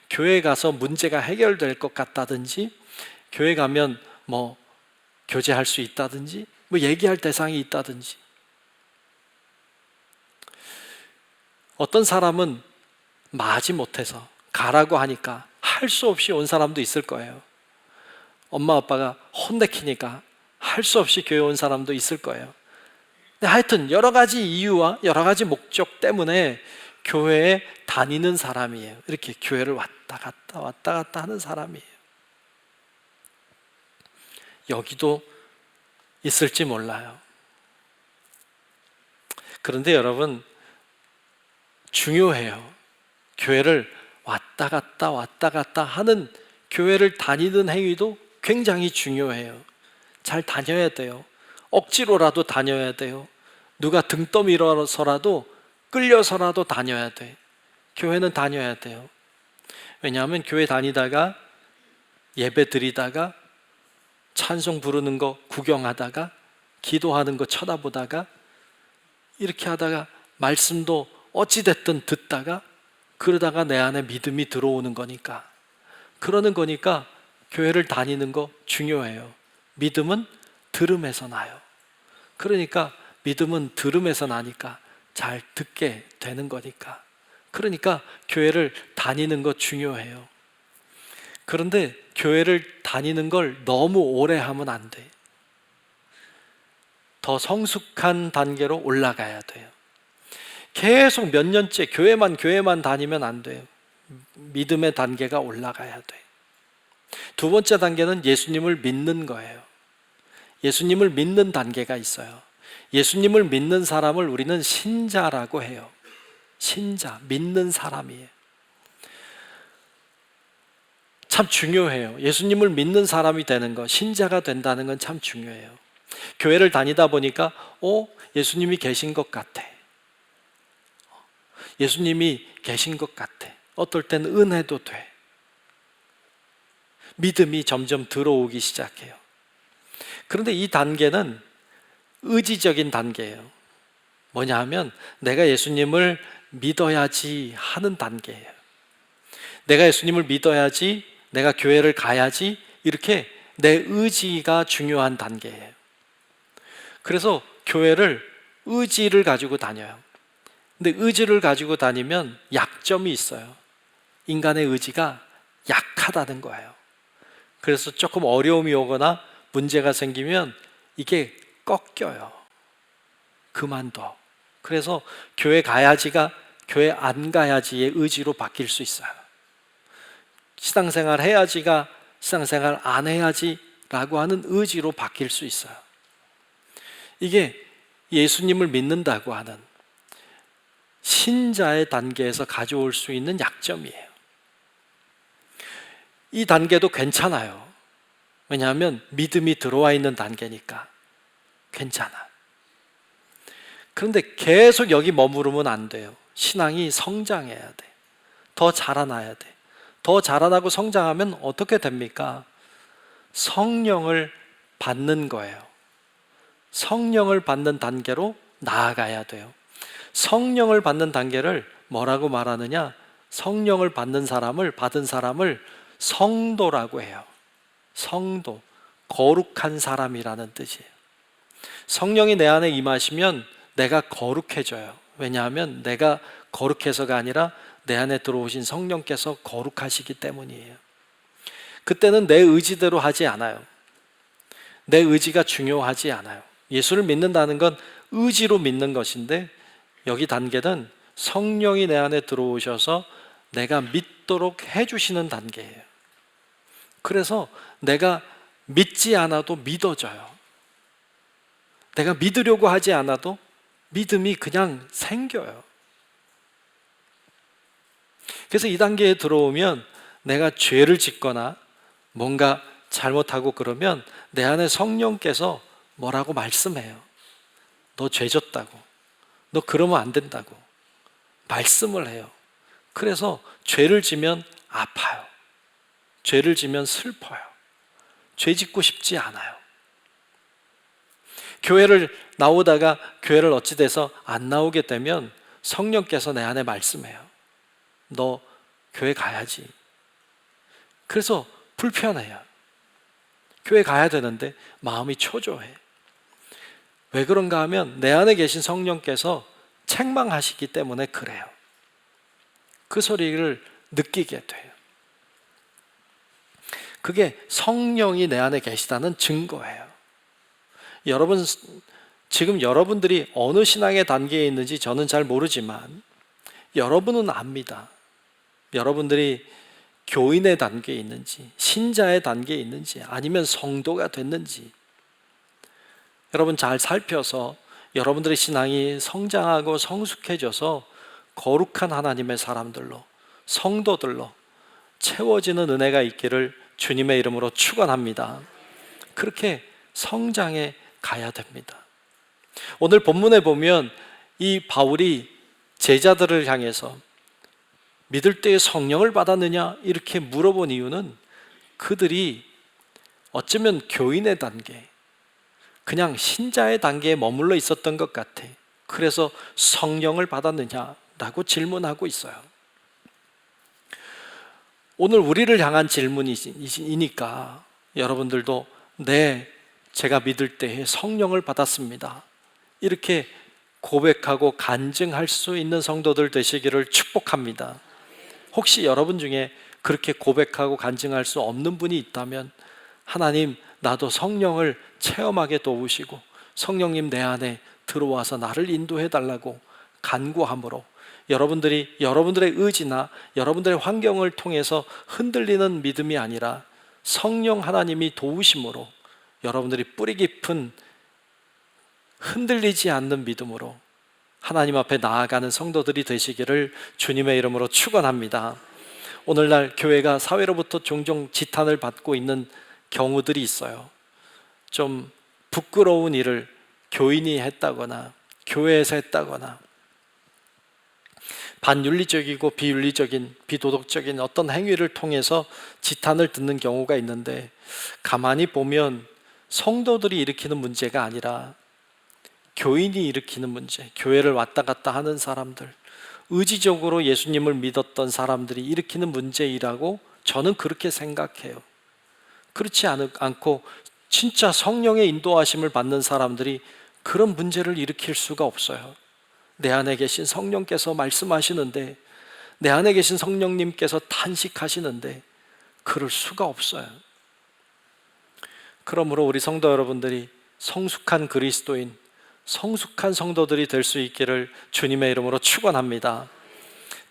교회 가서 문제가 해결될 것 같다든지, 교회 가면 뭐 교제할 수 있다든지, 뭐 얘기할 대상이 있다든지. 어떤 사람은 마지 못해서 가라고 하니까 할 수 없이 온 사람도 있을 거예요. 엄마 아빠가 혼내키니까 할 수 없이 교회 온 사람도 있을 거예요. 근데 하여튼 여러 가지 이유와 여러 가지 목적 때문에 교회에 다니는 사람이에요. 이렇게 교회를 왔다 갔다 하는 사람이에요. 여기도 있을지 몰라요. 그런데 여러분 중요해요. 교회를 왔다 갔다 하는, 교회를 다니는 행위도 굉장히 중요해요. 잘 다녀야 돼요. 억지로라도 다녀야 돼요. 누가 등 떠밀어서라도 끌려서라도 다녀야 돼. 교회는 다녀야 돼요. 왜냐하면 교회 다니다가 예배 드리다가 찬송 부르는 거 구경하다가 기도하는 거 쳐다보다가 이렇게 하다가 말씀도 어찌됐든 듣다가 그러다가 내 안에 믿음이 들어오는 거니까, 그러는 거니까 교회를 다니는 거 중요해요. 믿음은 들음에서 나요. 그러니까 믿음은 들음에서 나니까 잘 듣게 되는 거니까, 그러니까 교회를 다니는 거 중요해요. 그런데 교회를 다니는 걸 너무 오래 하면 안 돼. 더 성숙한 단계로 올라가야 돼요. 계속 몇 년째 교회만 다니면 안 돼요. 믿음의 단계가 올라가야 돼. 두 번째 단계는 예수님을 믿는 거예요. 예수님을 믿는 단계가 있어요. 예수님을 믿는 사람을 우리는 신자라고 해요. 신자, 믿는 사람이에요. 참 중요해요. 예수님을 믿는 사람이 되는 것, 신자가 된다는 건 참 중요해요. 교회를 다니다 보니까 예수님이 계신 것 같아. 예수님이 계신 것 같아. 어떨 때는 은혜도 돼. 믿음이 점점 들어오기 시작해요. 그런데 이 단계는 의지적인 단계예요. 뭐냐 하면 내가 예수님을 믿어야지 하는 단계예요. 내가 예수님을 믿어야지, 내가 교회를 가야지, 이렇게 내 의지가 중요한 단계예요. 그래서 교회를 의지를 가지고 다녀요. 근데 의지를 가지고 다니면 약점이 있어요. 인간의 의지가 약하다는 거예요. 그래서 조금 어려움이 오거나 문제가 생기면 이게 꺾여요. 그만둬. 그래서 교회 가야지가 교회 안 가야지의 의지로 바뀔 수 있어요. 신앙생활 해야지가 신앙생활 안 해야지라고 하는 의지로 바뀔 수 있어요. 이게 예수님을 믿는다고 하는 신자의 단계에서 가져올 수 있는 약점이에요. 이 단계도 괜찮아요. 왜냐하면 믿음이 들어와 있는 단계니까 괜찮아. 그런데 계속 여기 머무르면 안 돼요. 신앙이 성장해야 돼. 더 자라나야 돼. 더 자라나고 성장하면 어떻게 됩니까? 성령을 받는 거예요. 성령을 받는 단계로 나아가야 돼요. 성령을 받는 단계를 뭐라고 말하느냐? 성령을 받는 사람을, 받은 사람을 성도라고 해요. 성도, 거룩한 사람이라는 뜻이에요. 성령이 내 안에 임하시면 내가 거룩해져요. 왜냐하면 내가 거룩해서가 아니라 내 안에 들어오신 성령께서 거룩하시기 때문이에요. 그때는 내 의지대로 하지 않아요. 내 의지가 중요하지 않아요. 예수를 믿는다는 건 의지로 믿는 것인데, 여기 단계는 성령이 내 안에 들어오셔서 내가 믿도록 해주시는 단계예요. 그래서 내가 믿지 않아도 믿어져요. 내가 믿으려고 하지 않아도 믿음이 그냥 생겨요. 그래서 이 단계에 들어오면 내가 죄를 짓거나 뭔가 잘못하고 그러면 내 안에 성령께서 뭐라고 말씀해요. 너 죄 졌다고. 너 그러면 안 된다고. 말씀을 해요. 그래서 죄를 지면 아파요. 죄를 지면 슬퍼요. 죄 짓고 싶지 않아요. 교회를 나오다가 교회를 어찌 돼서 안 나오게 되면 성령께서 내 안에 말씀해요. 너 교회 가야지. 그래서 불편해요. 교회 가야 되는데 마음이 초조해. 왜 그런가 하면 내 안에 계신 성령께서 책망하시기 때문에 그래요. 그 소리를 느끼게 돼요. 그게 성령이 내 안에 계시다는 증거예요. 여러분, 지금 여러분들이 어느 신앙의 단계에 있는지 저는 잘 모르지만 여러분은 압니다. 여러분들이 교인의 단계에 있는지, 신자의 단계에 있는지, 아니면 성도가 됐는지 여러분 잘 살펴서 여러분들의 신앙이 성장하고 성숙해져서 거룩한 하나님의 사람들로, 성도들로 채워지는 은혜가 있기를 주님의 이름으로 축원합니다. 그렇게 성장해 가야 됩니다. 오늘 본문에 보면 이 바울이 제자들을 향해서 믿을 때에 성령을 받았느냐 이렇게 물어본 이유는 그들이 어쩌면 교인의 단계, 그냥 신자의 단계에 머물러 있었던 것 같아. 그래서 성령을 받았느냐라고 질문하고 있어요. 오늘 우리를 향한 질문이니까 여러분들도 네, 제가 믿을 때에 성령을 받았습니다. 이렇게 고백하고 간증할 수 있는 성도들 되시기를 축복합니다. 혹시 여러분 중에 그렇게 고백하고 간증할 수 없는 분이 있다면 하나님, 나도 성령을 체험하게 도우시고 성령님 내 안에 들어와서 나를 인도해 달라고 간구함으로 여러분들이 여러분들의 의지나 여러분들의 환경을 통해서 흔들리는 믿음이 아니라 성령 하나님이 도우심으로 여러분들이 뿌리 깊은 흔들리지 않는 믿음으로 하나님 앞에 나아가는 성도들이 되시기를 주님의 이름으로 축원합니다. 오늘날 교회가 사회로부터 종종 지탄을 받고 있는 경우들이 있어요. 좀 부끄러운 일을 교인이 했다거나 교회에서 했다거나 반윤리적이고 비윤리적인 비도덕적인 어떤 행위를 통해서 지탄을 듣는 경우가 있는데, 가만히 보면 성도들이 일으키는 문제가 아니라 교인이 일으키는 문제, 교회를 왔다 갔다 하는 사람들, 의지적으로 예수님을 믿었던 사람들이 일으키는 문제이라고 저는 그렇게 생각해요. 그렇지 않고 진짜 성령의 인도하심을 받는 사람들이 그런 문제를 일으킬 수가 없어요. 내 안에 계신 성령께서 말씀하시는데, 내 안에 계신 성령님께서 탄식하시는데 그럴 수가 없어요. 그러므로 우리 성도 여러분들이 성숙한 그리스도인, 성숙한 성도들이 될 수 있기를 주님의 이름으로 축원합니다.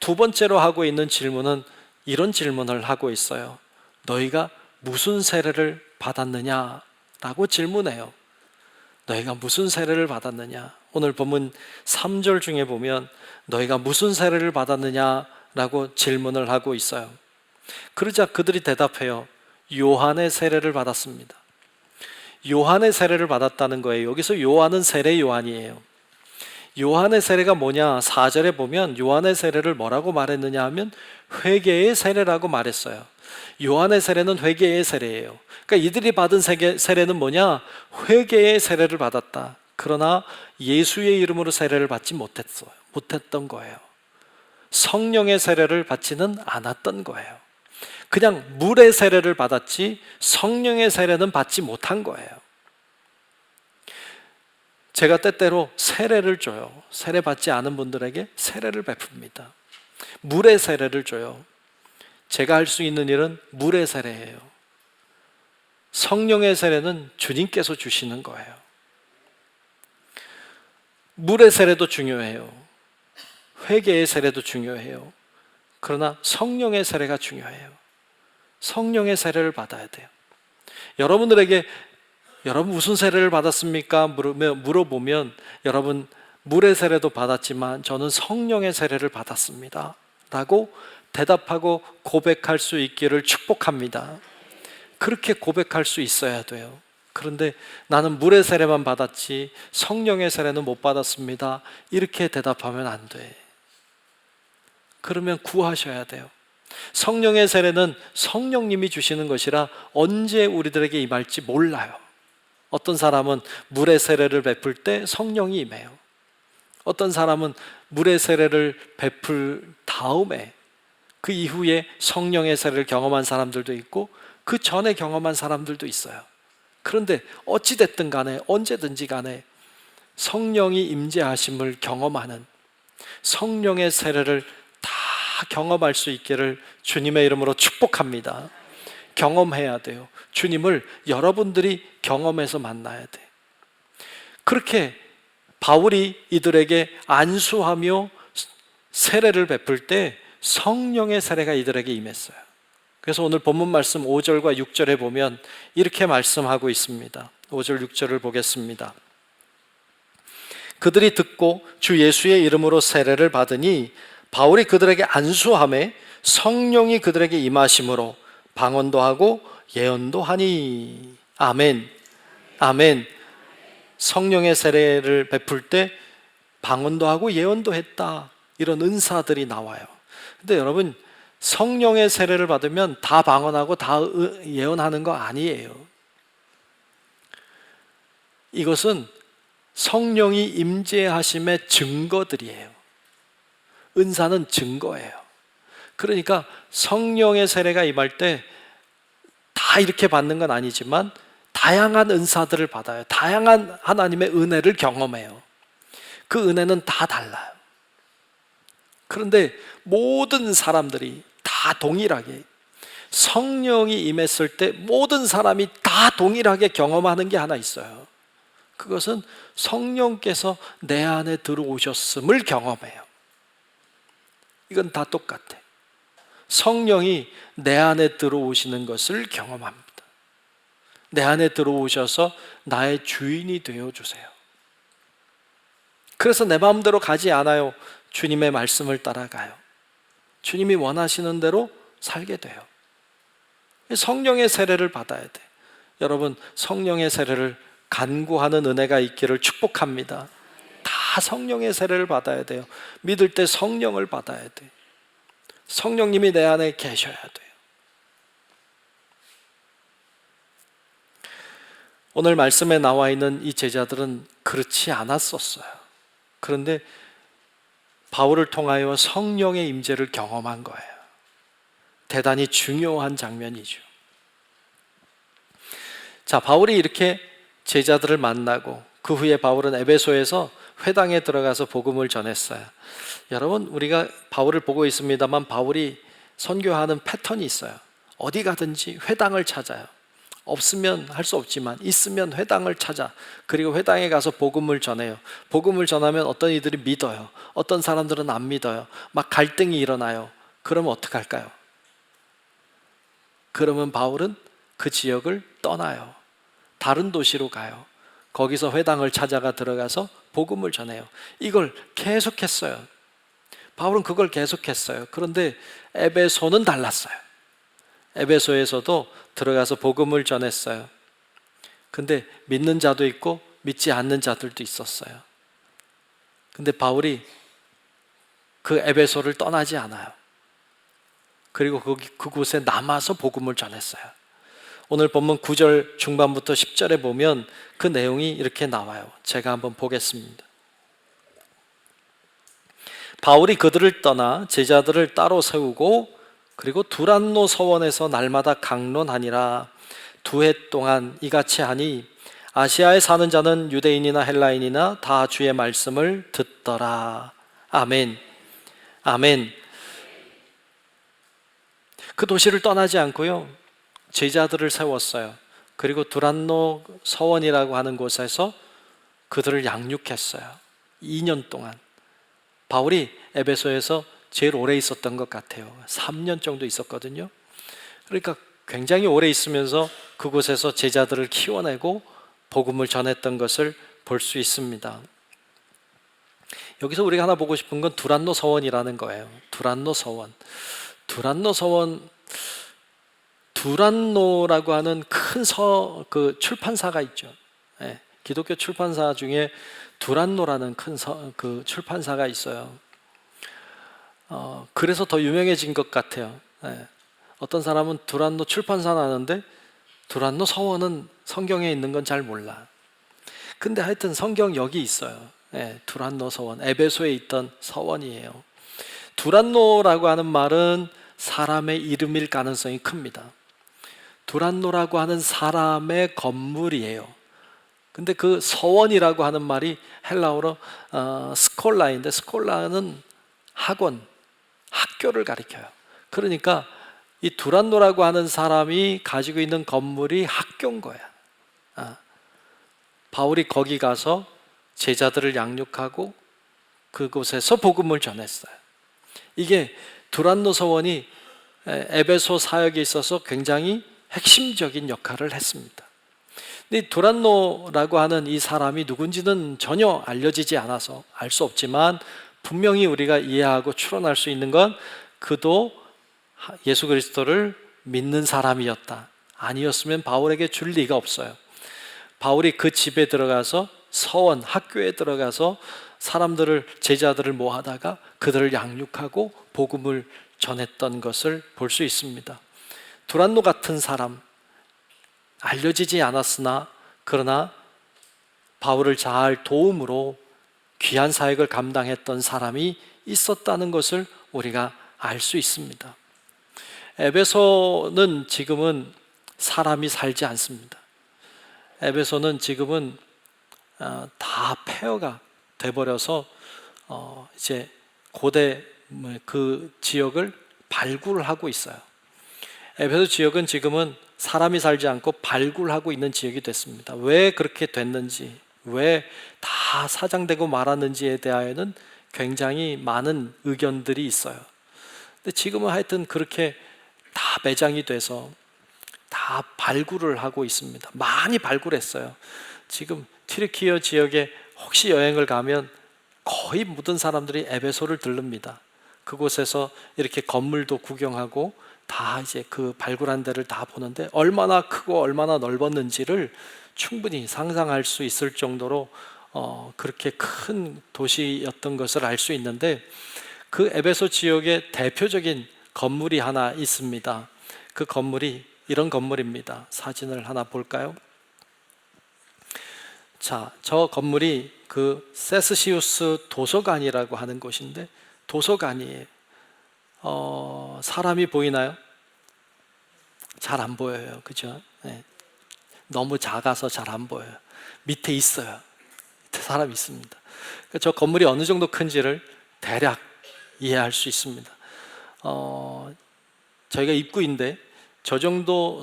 두 번째로 하고 있는 질문은 이런 질문을 하고 있어요. 너희가 무슨 세례를 받았느냐라고 질문해요. 너희가 무슨 세례를 받았느냐? 오늘 본문 3절 중에 보면 너희가 무슨 세례를 받았느냐라고 질문을 하고 있어요. 그러자 그들이 대답해요. 요한의 세례를 받았습니다. 요한의 세례를 받았다는 거예요. 여기서 요한은 세례 요한이에요. 요한의 세례가 뭐냐? 4절에 보면 요한의 세례를 뭐라고 말했느냐 하면 회개의 세례라고 말했어요. 요한의 세례는 회개의 세례예요. 그러니까 이들이 받은 세례는 뭐냐? 회개의 세례를 받았다. 그러나 예수의 이름으로 세례를 받지 못했던 거예요. 성령의 세례를 받지는 않았던 거예요. 그냥 물의 세례를 받았지 성령의 세례는 받지 못한 거예요. 제가 때때로 세례를 줘요. 세례 받지 않은 분들에게 세례를 베풉니다. 물의 세례를 줘요. 제가 할 수 있는 일은 물의 세례예요. 성령의 세례는 주님께서 주시는 거예요. 물의 세례도 중요해요. 회개의 세례도 중요해요. 그러나 성령의 세례가 중요해요. 성령의 세례를 받아야 돼요. 여러분들에게 여러분 무슨 세례를 받았습니까? 물어보면 여러분 물의 세례도 받았지만 저는 성령의 세례를 받았습니다 라고 대답하고 고백할 수 있기를 축복합니다. 그렇게 고백할 수 있어야 돼요. 그런데 나는 물의 세례만 받았지 성령의 세례는 못 받았습니다, 이렇게 대답하면 안 돼. 그러면 구하셔야 돼요. 성령의 세례는 성령님이 주시는 것이라 언제 우리들에게 임할지 몰라요. 어떤 사람은 물의 세례를 베풀 때 성령이 임해요. 어떤 사람은 물의 세례를 베풀 다음에 그 이후에 성령의 세례를 경험한 사람들도 있고 그 전에 경험한 사람들도 있어요. 그런데 어찌됐든 간에 언제든지 간에 성령이 임재하심을 경험하는, 성령의 세례를 다 경험할 수 있기를 주님의 이름으로 축복합니다. 경험해야 돼요. 주님을 여러분들이 경험해서 만나야 돼. 그렇게 바울이 이들에게 안수하며 세례를 베풀 때 성령의 세례가 이들에게 임했어요. 그래서 오늘 본문 말씀 5절과 6절에 보면 이렇게 말씀하고 있습니다. 5절 6절을 보겠습니다. 그들이 듣고 주 예수의 이름으로 세례를 받으니 바울이 그들에게 안수하매 성령이 그들에게 임하심으로 방언도 하고 예언도 하니. 아멘. 아멘. 성령의 세례를 베풀 때 방언도 하고 예언도 했다, 이런 은사들이 나와요. 근데 여러분, 성령의 세례를 받으면 다 방언하고 다 예언하는 거 아니에요. 이것은 성령이 임재하심의 증거들이에요. 은사는 증거예요. 그러니까 성령의 세례가 임할 때 다 이렇게 받는 건 아니지만 다양한 은사들을 받아요. 다양한 하나님의 은혜를 경험해요. 그 은혜는 다 달라요. 그런데 모든 사람들이 다 동일하게 성령이 임했을 때 모든 사람이 다 동일하게 경험하는 게 하나 있어요. 그것은 성령께서 내 안에 들어오셨음을 경험해요. 이건 다 똑같아. 성령이 내 안에 들어오시는 것을 경험합니다. 내 안에 들어오셔서 나의 주인이 되어주세요. 그래서 내 마음대로 가지 않아요. 주님의 말씀을 따라가요. 주님이 원하시는 대로 살게 돼요. 성령의 세례를 받아야 돼. 여러분, 성령의 세례를 간구하는 은혜가 있기를 축복합니다. 다 성령의 세례를 받아야 돼요. 믿을 때 성령을 받아야 돼. 성령님이 내 안에 계셔야 돼요. 오늘 말씀에 나와 있는 이 제자들은 그렇지 않았었어요. 그런데 바울을 통하여 성령의 임재를 경험한 거예요. 대단히 중요한 장면이죠. 자, 바울이 이렇게 제자들을 만나고 그 후에 바울은 에베소에서 회당에 들어가서 복음을 전했어요. 여러분, 우리가 바울을 보고 있습니다만 바울이 선교하는 패턴이 있어요. 어디 가든지 회당을 찾아요. 없으면 할 수 없지만 있으면 회당을 찾아, 그리고 회당에 가서 복음을 전해요. 복음을 전하면 어떤 이들이 믿어요. 어떤 사람들은 안 믿어요. 막 갈등이 일어나요. 그러면 어떡할까요? 그러면 바울은 그 지역을 떠나요. 다른 도시로 가요. 거기서 회당을 찾아가 들어가서 복음을 전해요. 이걸 계속했어요. 바울은 그걸 계속했어요. 그런데 에베소는 달랐어요. 에베소에서도 들어가서 복음을 전했어요. 근데 믿는 자도 있고 믿지 않는 자들도 있었어요. 근데 바울이 그 에베소를 떠나지 않아요. 그리고 그곳에 남아서 복음을 전했어요. 오늘 본문 9절 중반부터 10절에 보면 그 내용이 이렇게 나와요. 제가 한번 보겠습니다. 바울이 그들을 떠나 제자들을 따로 세우고 그리고 두란노 서원에서 날마다 강론하니라. 2해 동안 이같이 하니 아시아에 사는 자는 유대인이나 헬라인이나 다 주의 말씀을 듣더라. 아멘. 아멘. 그 도시를 떠나지 않고요, 제자들을 세웠어요. 그리고 두란노 서원이라고 하는 곳에서 그들을 양육했어요. 2년 동안. 바울이 에베소에서 제일 오래 있었던 것 같아요. 3년 정도 있었거든요. 그러니까 굉장히 오래 있으면서 그곳에서 제자들을 키워내고 복음을 전했던 것을 볼 수 있습니다. 여기서 우리가 하나 보고 싶은 건 두란노 서원이라는 거예요. 두란노 서원. 두란노 서원, 두란노라고 하는 큰 출판사가 있죠. 네, 기독교 출판사 중에 두란노라는 큰 출판사가 있어요. 그래서 더 유명해진 것 같아요. 네. 어떤 사람은 두란노 출판사는 아는데 두란노 서원은 성경에 있는 건 잘 몰라. 근데 하여튼 성경 여기 있어요. 네, 두란노 서원, 에베소에 있던 서원이에요. 두란노라고 하는 말은 사람의 이름일 가능성이 큽니다. 두란노라고 하는 사람의 건물이에요. 근데 그 서원이라고 하는 말이 헬라어로 스콜라인데, 스콜라는 학원, 학교를 가리켜요. 그러니까 이 두란노라고 하는 사람이 가지고 있는 건물이 학교인 거야. 바울이 거기 가서 제자들을 양육하고 그곳에서 복음을 전했어요. 이게 두란노 서원이 에베소 사역에 있어서 굉장히 핵심적인 역할을 했습니다. 근데 두란노라고 하는 이 사람이 누군지는 전혀 알려지지 않아서 알 수 없지만 분명히 우리가 이해하고 추론할 수 있는 건 그도 예수 그리스도를 믿는 사람이었다. 아니었으면 바울에게 줄 리가 없어요. 바울이 그 집에 들어가서 서원, 학교에 들어가서 사람들을, 제자들을 모아다가 그들을 양육하고 복음을 전했던 것을 볼 수 있습니다. 두란노 같은 사람, 알려지지 않았으나 그러나 바울을 잘 도움으로 귀한 사역을 감당했던 사람이 있었다는 것을 우리가 알 수 있습니다. 에베소는 지금은 사람이 살지 않습니다. 에베소는 지금은 다 폐허가 돼버려서 이제 고대 그 지역을 발굴을 하고 있어요. 에베소 지역은 지금은 사람이 살지 않고 발굴하고 있는 지역이 됐습니다. 왜 그렇게 됐는지, 왜 다 사장되고 말았는지에 대하여는 굉장히 많은 의견들이 있어요. 근데 지금은 하여튼 그렇게 다 매장이 돼서 다 발굴을 하고 있습니다. 많이 발굴했어요. 지금 튀르키예 지역에 혹시 여행을 가면 거의 모든 사람들이 에베소를 들릅니다. 그곳에서 이렇게 건물도 구경하고 다 이제 그 발굴한 데를 다 보는데 얼마나 크고 얼마나 넓었는지를 충분히 상상할 수 있을 정도로 그렇게 큰 도시였던 것을 알 수 있는데, 그 에베소 지역의 대표적인 건물이 하나 있습니다. 그 건물이 이런 건물입니다. 사진을 하나 볼까요? 자, 저 건물이 그 세스시우스 도서관이라고 하는 곳인데, 도서관이에요. 사람이 보이나요? 잘 안 보여요. 그죠? 네. 너무 작아서 잘 안 보여요. 밑에 있어요. 밑에 사람이 있습니다. 저 건물이 어느 정도 큰지를 대략 이해할 수 있습니다. 저희가 입구인데 저 정도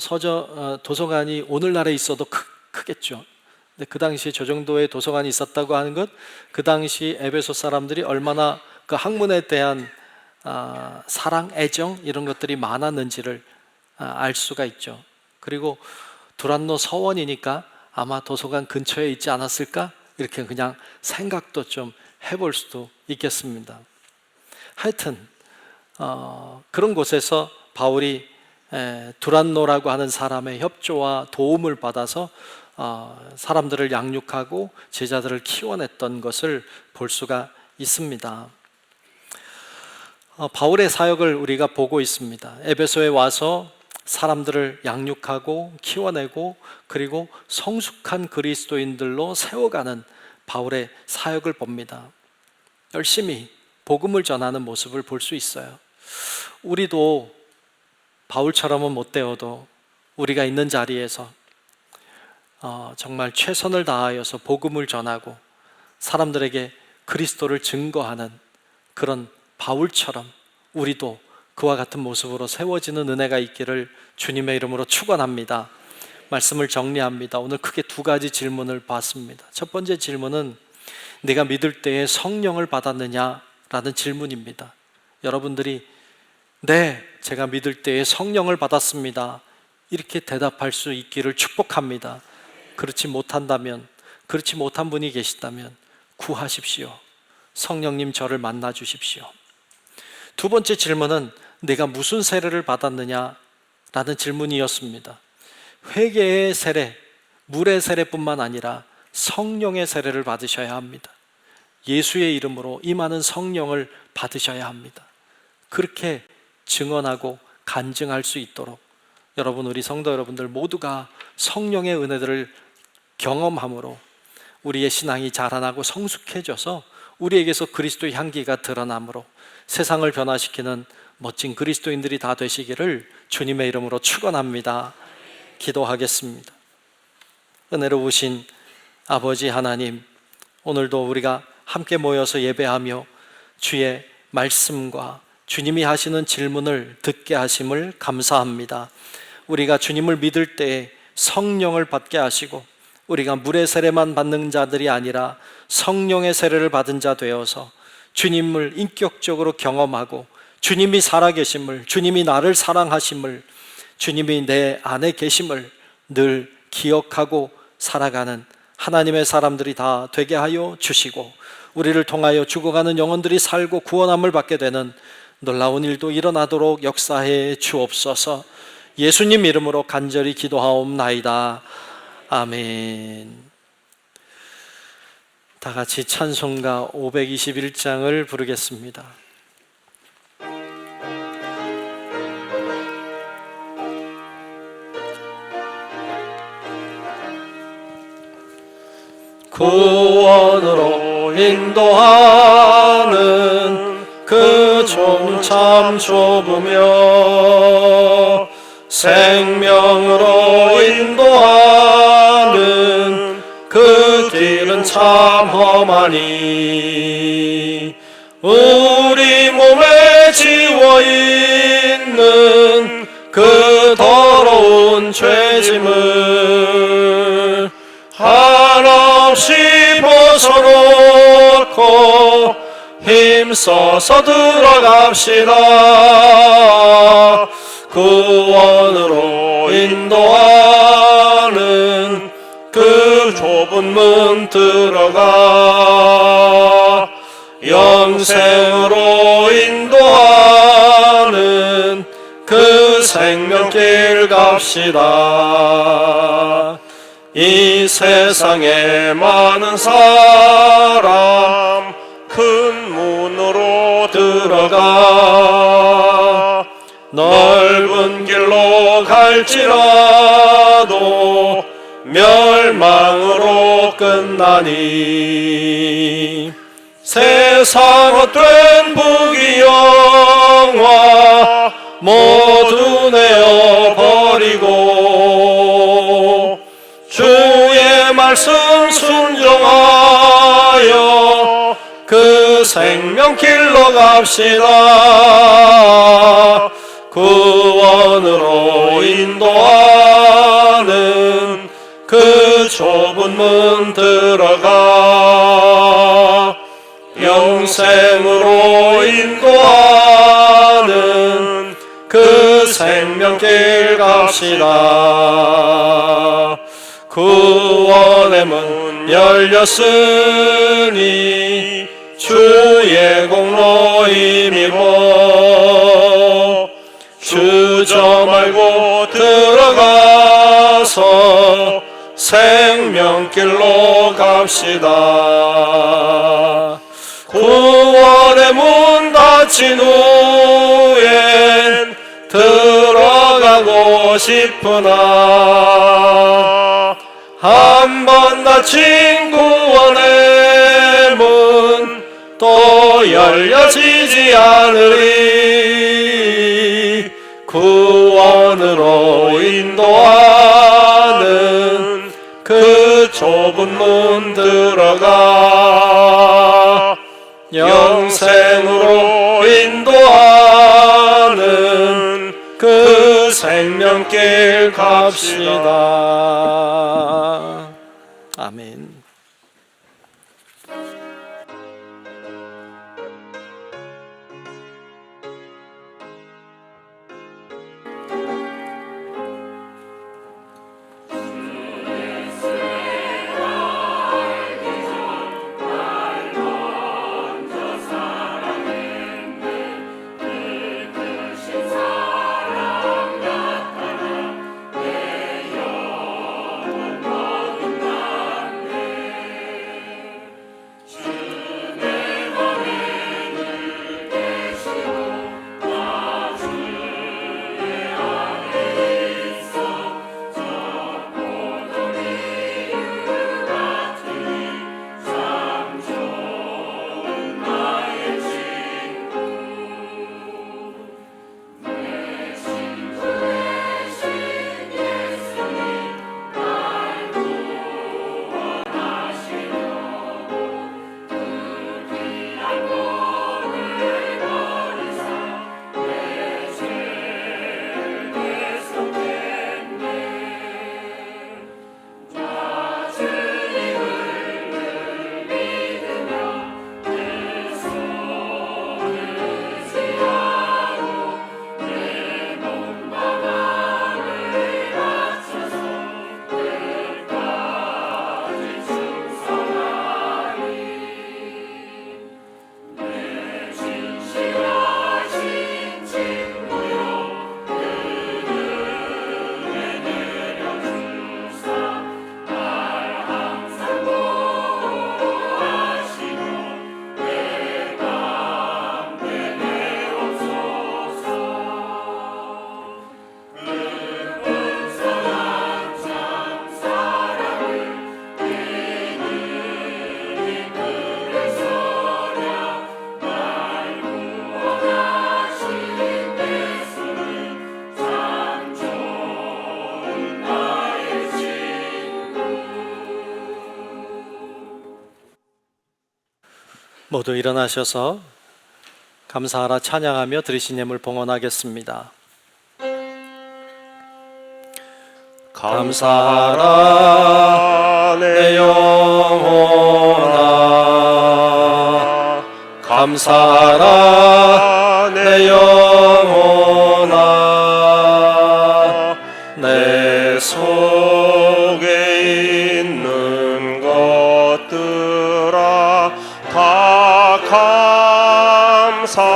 도서관이 오늘날에 있어도 크겠죠. 근데 그 당시에 저 정도의 도서관이 있었다고 하는 것, 그 당시 에베소 사람들이 얼마나 그 학문에 대한 사랑, 애정 이런 것들이 많았는지를 알 수가 있죠. 그리고 두란노 서원이니까 아마 도서관 근처에 있지 않았을까? 이렇게 그냥 생각도 좀 해볼 수도 있겠습니다. 하여튼 그런 곳에서 바울이 두란노라고 하는 사람의 협조와 도움을 받아서 사람들을 양육하고 제자들을 키워냈던 것을 볼 수가 있습니다. 바울의 사역을 우리가 보고 있습니다. 에베소에 와서 사람들을 양육하고 키워내고 그리고 성숙한 그리스도인들로 세워가는 바울의 사역을 봅니다. 열심히 복음을 전하는 모습을 볼 수 있어요. 우리도 바울처럼은 못 되어도 우리가 있는 자리에서 정말 최선을 다하여서 복음을 전하고 사람들에게 그리스도를 증거하는 그런 바울처럼 우리도 그와 같은 모습으로 세워지는 은혜가 있기를 주님의 이름으로 축원합니다. 말씀을 정리합니다. 오늘 크게 두 가지 질문을 받습니다. 첫 번째 질문은 네가 믿을 때에 성령을 받았느냐? 라는 질문입니다. 여러분들이 네, 제가 믿을 때에 성령을 받았습니다, 이렇게 대답할 수 있기를 축복합니다. 그렇지 못한다면, 그렇지 못한 분이 계시다면 구하십시오. 성령님 저를 만나 주십시오. 두 번째 질문은 내가 무슨 세례를 받았느냐? 라는 질문이었습니다. 회개의 세례, 물의 세례뿐만 아니라 성령의 세례를 받으셔야 합니다. 예수의 이름으로 임하는 성령을 받으셔야 합니다. 그렇게 증언하고 간증할 수 있도록 여러분, 우리 성도 여러분들 모두가 성령의 은혜들을 경험함으로 우리의 신앙이 자라나고 성숙해져서 우리에게서 그리스도의 향기가 드러나므로 세상을 변화시키는 멋진 그리스도인들이 다 되시기를 주님의 이름으로 축원합니다. 기도하겠습니다. 은혜로우신 아버지 하나님, 오늘도 우리가 함께 모여서 예배하며 주의 말씀과 주님이 하시는 질문을 듣게 하심을 감사합니다. 우리가 주님을 믿을 때에 성령을 받게 하시고 우리가 물의 세례만 받는 자들이 아니라 성령의 세례를 받은 자 되어서 주님을 인격적으로 경험하고 주님이 살아계심을, 주님이 나를 사랑하심을, 주님이 내 안에 계심을 늘 기억하고 살아가는 하나님의 사람들이 다 되게 하여 주시고 우리를 통하여 죽어가는 영혼들이 살고 구원함을 받게 되는 놀라운 일도 일어나도록 역사해 주옵소서. 예수님 이름으로 간절히 기도하옵나이다. 아멘. 다 같이 찬송가 521장을 부르겠습니다. 구원으로 인도하는 그 종 참 좁으며 생명으로 인도하는 그 길은 참 험하니 우리 몸에 지워있는 그 더러운 죄짐을 한없이 벗어놓고 힘써서 들어갑시다. 구원으로 인도하는 그 좁은 문 들어가 영생으로 인도하는 그 생명길 갑시다. 이 세상에 많은 사람 큰 문으로 들어가 넓은 길로 갈지라도 멸망으로 끝나니 세상 헛된 부귀영화 모두 내어버리고 주의 말씀 순종하여 그 생명길로 갑시다. 구원으로 인도하는 그 좁은 문 들어가 영생으로 인도하는 그 생명길 갑시다. 구원의 문 열렸으니 주의 공로 힘입어 주저 말고 들어가서 생명길로 갑시다. 구원의 문 닫힌 후엔 들어가고 싶으나 한 번 닫힌 구원의 문 또 열려지지 않으리. 구원으로 인도하는 그 좁은 문 들어가 영생으로 인도하는 그 생명길 갑시다. 아멘. 모두 일어나셔서 감사하라 찬양하며 드리신 예물 봉헌하겠습니다. 감사하라 내 영혼아, 감사하라 내 영혼아, 받들어 다 감사하라.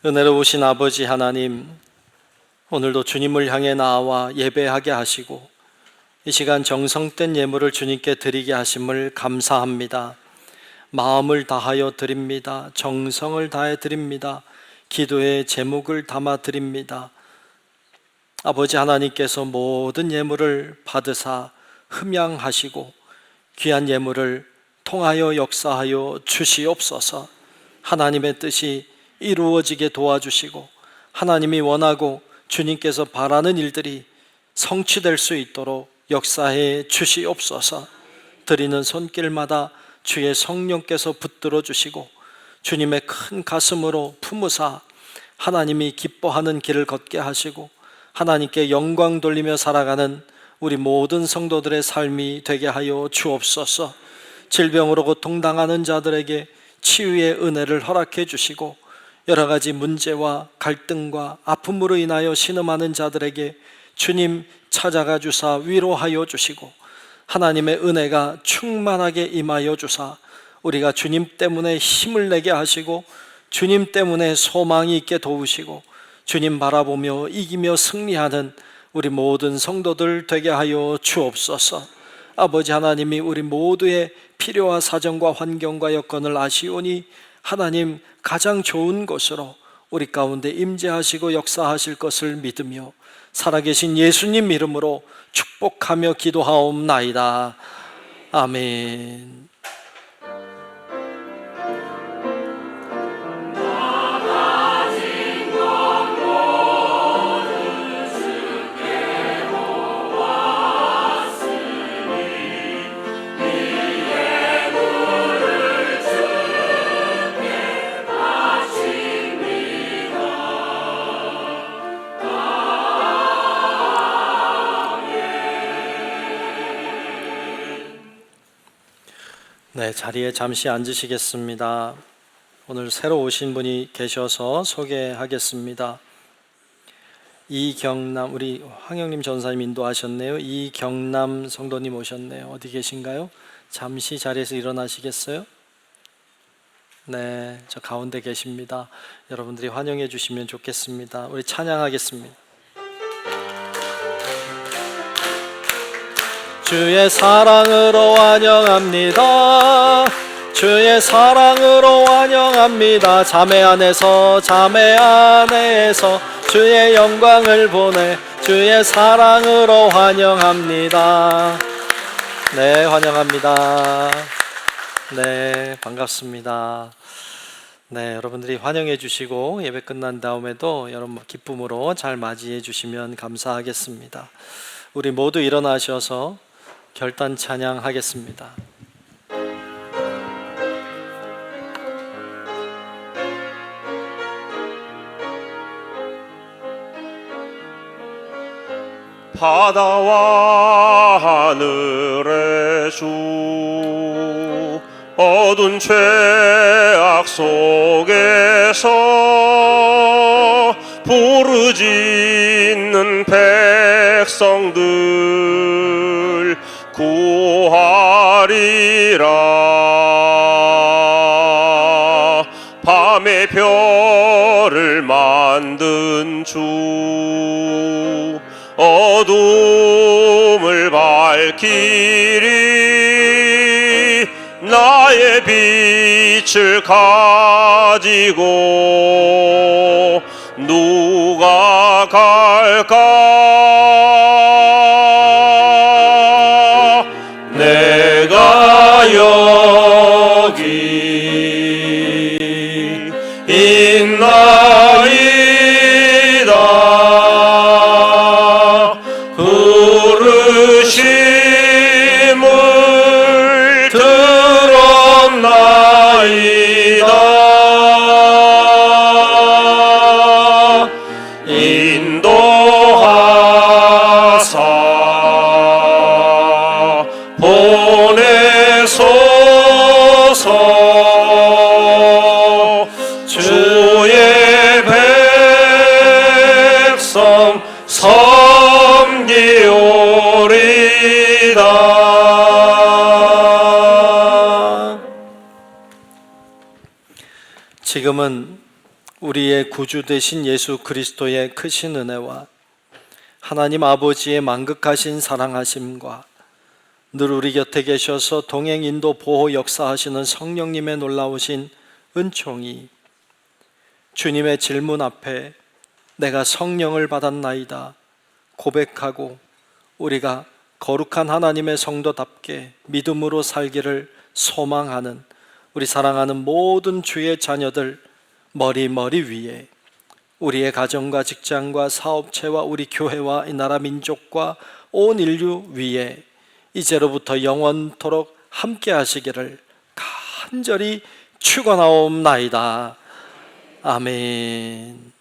은혜로우신 아버지 하나님, 오늘도 주님을 향해 나와 예배하게 하시고 이 시간 정성된 예물을 주님께 드리게 하심을 감사합니다. 마음을 다하여 드립니다. 정성을 다해 드립니다. 기도의 제목을 담아 드립니다. 아버지 하나님께서 모든 예물을 받으사 흠양하시고 귀한 예물을 통하여 역사하여 주시옵소서. 하나님의 뜻이 이루어지게 도와주시고 하나님이 원하고 주님께서 바라는 일들이 성취될 수 있도록 역사해 주시옵소서. 드리는 손길마다 주의 성령께서 붙들어 주시고 주님의 큰 가슴으로 품으사 하나님이 기뻐하는 길을 걷게 하시고 하나님께 영광 돌리며 살아가는 우리 모든 성도들의 삶이 되게 하여 주옵소서. 질병으로 고통당하는 자들에게 치유의 은혜를 허락해 주시고 여러 가지 문제와 갈등과 아픔으로 인하여 신음하는 자들에게 주님 찾아가 주사 위로하여 주시고 하나님의 은혜가 충만하게 임하여 주사 우리가 주님 때문에 힘을 내게 하시고 주님 때문에 소망이 있게 도우시고 주님 바라보며 이기며 승리하는 우리 모든 성도들 되게 하여 주옵소서. 아버지 하나님이 우리 모두의 필요와 사정과 환경과 여건을 아시오니 하나님 가장 좋은 것으로 우리 가운데 임재하시고 역사하실 것을 믿으며 살아계신 예수님 이름으로 축복하며 기도하옵나이다. 아멘. 네, 자리에 잠시 앉으시겠습니다. 오늘 새로 오신 분이 계셔서 소개하겠습니다. 이경남, 우리 황영림 전사님 인도하셨네요. 이경남 성도님 오셨네요. 어디 계신가요? 잠시 자리에서 일어나시겠어요? 네, 저 가운데 계십니다. 여러분들이 환영해 주시면 좋겠습니다. 우리 찬양하겠습니다. 주의 사랑으로 환영합니다. 주의 사랑으로 환영합니다. 자매 안에서 주의 영광을 보내 주의 사랑으로 환영합니다. 네, 환영합니다. 네, 반갑습니다. 네, 여러분들이 환영해 주시고 예배 끝난 다음에도 여러분 기쁨으로 잘 맞이해 주시면 감사하겠습니다. 우리 모두 일어나셔서 결단 찬양하겠습니다. 바다와 하늘의 주 어두운 죄악 속에서 부르짖는 백성들 구하리라. 밤의 별을 만든 주 어둠을 밝히리. 나의 빛을 가지고 누가 갈까? 내가 여기 있나이다. 부르심을 들었나이다. 인도하사 보내소서. 주의 백성 섬기오리다. 지금은 우리의 구주 되신 예수 그리스도의 크신 은혜와 하나님 아버지의 만극하신 사랑하심과 늘 우리 곁에 계셔서 동행 인도 보호 역사하시는 성령님의 놀라우신 은총이 주님의 질문 앞에 내가 성령을 받았나이다 고백하고 우리가 거룩한 하나님의 성도답게 믿음으로 살기를 소망하는 우리 사랑하는 모든 주의 자녀들 머리 위에 우리의 가정과 직장과 사업체와 우리 교회와 이 나라 민족과 온 인류 위에 이제로부터 영원토록 함께 하시기를 간절히 축원하옵나이다. 아멘.